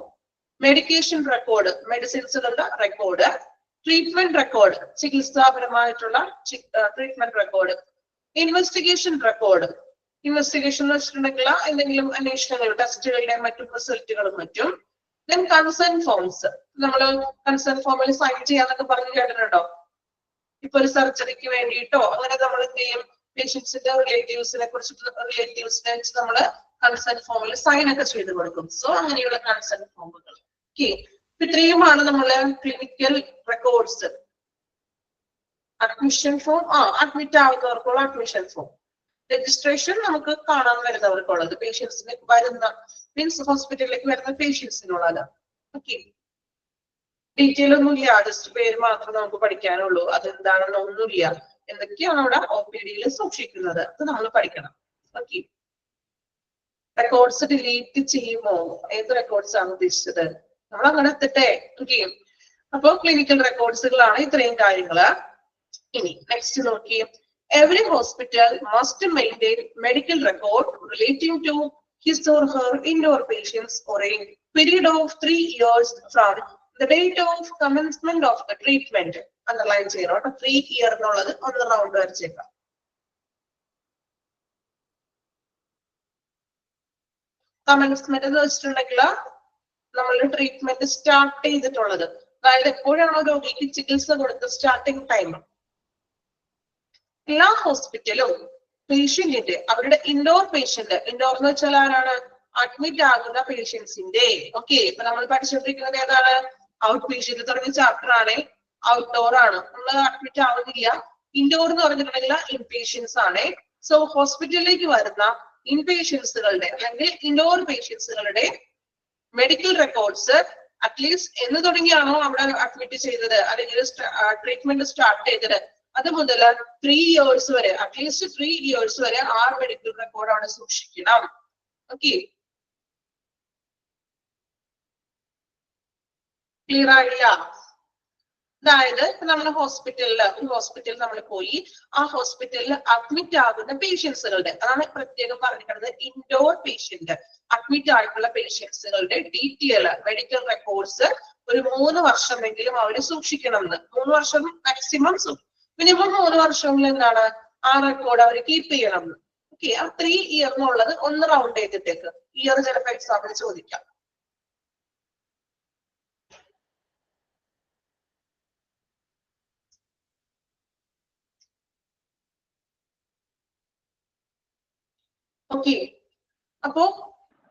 മെഡിക്കേഷൻ റെക്കോർഡ്, മെഡിസിൻസുകളുടെ റെക്കോർഡ്, ട്രീറ്റ്മെന്റ് റെക്കോർഡ്, ചികിത്സാപരമായിട്ടുള്ള treatment record, investigation record. Investigation എന്ന് വെച്ചിട്ടുണ്ടെങ്കിൽ എന്തെങ്കിലും അന്വേഷണങ്ങൾ, ടെസ്റ്റുകളുടെ മറ്റും റിസൾട്ടുകളും മറ്റും. Then consent forms. നമ്മൾ കൺസേൺ ഫോമിൽ സൈൻ ചെയ്യാന്നൊക്കെ പറഞ്ഞു കേട്ടിട്ടുണ്ടോ? ഇപ്പൊ ഒരു സർജറിക്ക് വേണ്ടിയിട്ടോ അങ്ങനെ നമ്മൾ എന്ത് ചെയ്യും? പേഷ്യൻസിന്റെ റിലേറ്റീവ്സിനെ വെച്ച് നമ്മൾ കൺസേൺ ഫോമിൽ സൈൻ ഒക്കെ ചെയ്ത് കൊടുക്കും. സോ അങ്ങനെയുള്ള കൺസേൺ ഫോമുകൾ. ഓക്കെ. ഇത്രയുമാണ് നമ്മള് clinical records. Admission form, admit ആവുന്നവർക്കുള്ള അഡ്മിഷൻ ഫോം. രജിസ്ട്രേഷൻ നമുക്ക് കാണാൻ വരുന്നവർക്കുള്ളത്, പേഷ്യൻസിന് വരുന്ന മീൻസ് ഹോസ്പിറ്റലിലേക്ക് വരുന്ന പേഷ്യൻസിനുള്ളത്. ഓക്കെ. ഡീറ്റെയിൽ ഒന്നുമില്ല, ജസ്റ്റ് പേര് മാത്രം നമുക്ക് പഠിക്കാനുള്ളൂ. അതെന്താണെന്ന് ഒന്നുമില്ല. എന്തൊക്കെയാണ് അവിടെ OPD-യിൽ സൂക്ഷിക്കുന്നത് അത് നമ്മൾ പഠിക്കണം. ഓക്കെ. റെക്കോർഡ്സ് ഡിലീറ്റ് ചെയ്യുമോ? ഏത് റെക്കോർഡ്സ് ആണ് ഉദ്ദേശിച്ചത്? നമ്മൾ അങ്ങനെ എത്തട്ടെ. ഓക്കെ. അപ്പൊ ക്ലിനിക്കൽ റെക്കോർഡ്സുകളാണ് ഇത്രയും കാര്യങ്ങള്. ഇനി നെക്സ്റ്റ് നോക്കി. Every hospital must maintain medical record relating to his or her indoor patients for a period of 3 years from the date of commencement of the treatment. Underline ചെയ്യണം കേട്ടോ. 3 year എന്നുള്ളത് ഒന്ന് round വരച്ചേക്കാം. Commencement എന്ന് വെച്ചിട്ടുണ്ടെങ്കിൽ നമ്മളുടെ treatment start ചെയ്തിട്ടുള്ളത്, അതായത് എപ്പോഴാണോ രോഗിക്ക് ചികിത്സ കൊടുത്ത സ്റ്റാർട്ടിംഗ് ടൈം. എല്ലാ ഹോസ്പിറ്റലും പേഷ്യന്റിന്റെ അവരുടെ ഇൻഡോർ പേഷ്യന്റ്, ഇൻഡോർ എന്ന് വെച്ചാൽ ആരാണ്, അഡ്മിറ്റ് ആകുന്ന പേഷ്യൻസിന്റെ. ഓക്കെ, ഇപ്പൊ നമ്മൾ പഠിച്ചുകൊണ്ടിരിക്കുന്നത് ഏതാണ്, ഔട്ട് പേഷ്യന്റ് തുടങ്ങിയ ചാപ്റ്റർ ആണ്. ഔട്ട്ഡോർ ആണ്, നമ്മൾ അഡ്മിറ്റ് ആവുന്നില്ല. ഇൻഡോർ എന്ന് പറഞ്ഞിട്ടുണ്ടെങ്കിൽ ഇൻപേഷ്യൻസ് ആണ്. സോ ഹോസ്പിറ്റലിലേക്ക് വരുന്ന ഇൻപേഷ്യൻസുകളുടെ അല്ലെങ്കിൽ ഇൻഡോർ പേഷ്യൻസുകളുടെ മെഡിക്കൽ റെക്കോർഡ്സ് അറ്റ്ലീസ്റ്റ് എന്ന് തുടങ്ങിയാണോ അവിടെ അഡ്മിറ്റ് ചെയ്തത് അല്ലെങ്കിൽ ട്രീറ്റ്മെന്റ് സ്റ്റാർട്ട് ചെയ്തത്, അത് മുതൽ 3 years വരെ, അറ്റ്ലീസ്റ്റ് 3 years വരെ ആ മെഡിക്കൽ റെക്കോർഡ് അവിടെ സൂക്ഷിക്കണം. ഓക്കെ, ക്ലിയർ ആയില്ല? അതായത് നമ്മൾ ഹോസ്പിറ്റലിൽ നമ്മൾ പോയി ആ ഹോസ്പിറ്റലിൽ അഡ്മിറ്റ് ആകുന്ന പേഷ്യൻസുകളുടെ, അതാണ് പ്രത്യേകം പറഞ്ഞിട്ടുള്ളത്, ഇൻഡോർ പേഷ്യന്റ് അഡ്മിറ്റ് ആയിട്ടുള്ള പേഷ്യൻസുകളുടെ ഡീറ്റെയിൽ മെഡിക്കൽ റെക്കോർഡ്സ് ഒരു 3 വർഷമെങ്കിലും അവർ സൂക്ഷിക്കണം എന്ന്. 3 വർഷം മാക്സിമം, മിനിമം 3 വർഷമെങ്കിലും എന്താണ് ആ റെക്കോർഡ് അവർ കീപ്പ് ചെയ്യണം എന്ന്. ഓക്കെ, ആ 3 year എന്നുള്ളത് ഒന്ന് റൗണ്ട് ചെയ്തിട്ടേക്ക്. ഇയർ ചിലപ്പോൾ എക്സാമിന് ചോദിക്കാം. ഓക്കെ, അപ്പോ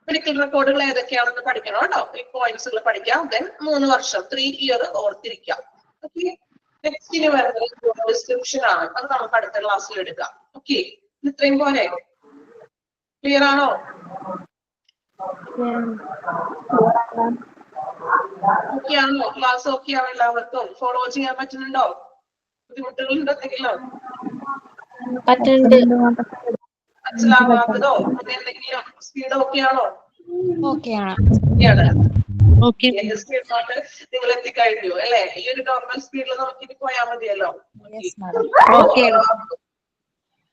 മെഡിക്കൽ റെക്കോർഡുകൾ ഏതൊക്കെയാണെന്ന് പഠിക്കണം കേട്ടോ. ഈ പോയിന്റ്സുകൾ പഠിക്കാം. ദെൻ 3 വർഷം 3 year ഓർത്തിരിക്കാം. ഓക്കെ, നെക്സ്റ്റിന് വരുന്നത് ഡിസ്ക്രിപ്ഷൻ ആണ്, അത് നമുക്ക് അടുത്ത ക്ലാസ്സിൽ എടുക്കാം. ഓക്കെ, ഇത്രയും പോലെ ക്ലിയർ ആണോ? ഓക്കെ ആണോ? ക്ലാസ് ഓക്കെ ആണോ? എല്ലാവർക്കും ഫോളോ ചെയ്യാൻ പറ്റുന്നുണ്ടോ? ബുദ്ധിമുട്ടുകളുണ്ടോ എന്തെങ്കിലും? മനസ്സിലാവാത്തതോ അങ്ങനെ എന്തെങ്കിലും? സ്പീഡ് ഓക്കെ ആണോ? സ്പീഡിലോട്ട് നിങ്ങൾ എത്തിക്കഴിഞ്ഞു അല്ലെ? ഈ ഒരു നോർമൽ സ്പീഡിൽ നമുക്ക് ഇനി പോയാൽ മതിയല്ലോ.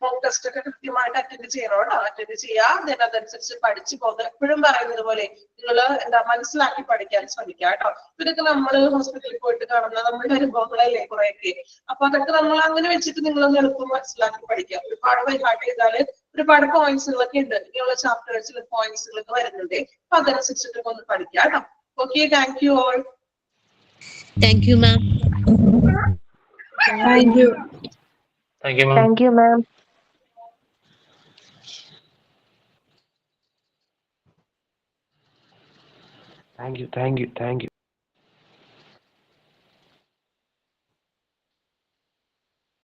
മോക്ക് ടെസ്റ്റ് ഒക്കെ കൃത്യമായിട്ട് അറ്റൻഡ് ചെയ്യണം കേട്ടോ. അറ്റൻഡ് ചെയ്യാം, then അതനുസരിച്ച് പഠിച്ചു പോകുക. എപ്പോഴും പറയുന്നത് പോലെ നിങ്ങൾ മനസ്സിലാക്കി പഠിക്കാൻ ശ്രമിക്കുക കേട്ടോ. ഇതൊക്കെ നമ്മൾ ഹോസ്പിറ്റലിൽ പോയിട്ട് കാണുന്ന നമ്മുടെ അനുഭവങ്ങളല്ലേ കുറെയൊക്കെ. അപ്പൊ അതൊക്കെ നമ്മൾ അങ്ങനെ വെച്ചിട്ട് നിങ്ങളൊന്ന് എളുപ്പം മനസ്സിലാക്കി പഠിക്കാം. ഒരുപാട് ബൈഹാർട്ട് ചെയ്താല് ഒരുപാട് പോയിന്റ്സുകളൊക്കെ ഉണ്ട്, ഇങ്ങനെയുള്ള ചാപ്റ്റേഴ്സിൽ പോയിന്റ്സുകളൊക്കെ വരുന്നുണ്ട്. അപ്പൊ അതനുസരിച്ചിട്ട് ഒന്ന് പഠിക്കാം കേട്ടോ. Okay, thank you all. Thank you, ma'am. Thank you. Thank you, ma'am. Thank you, ma'am. Thank you.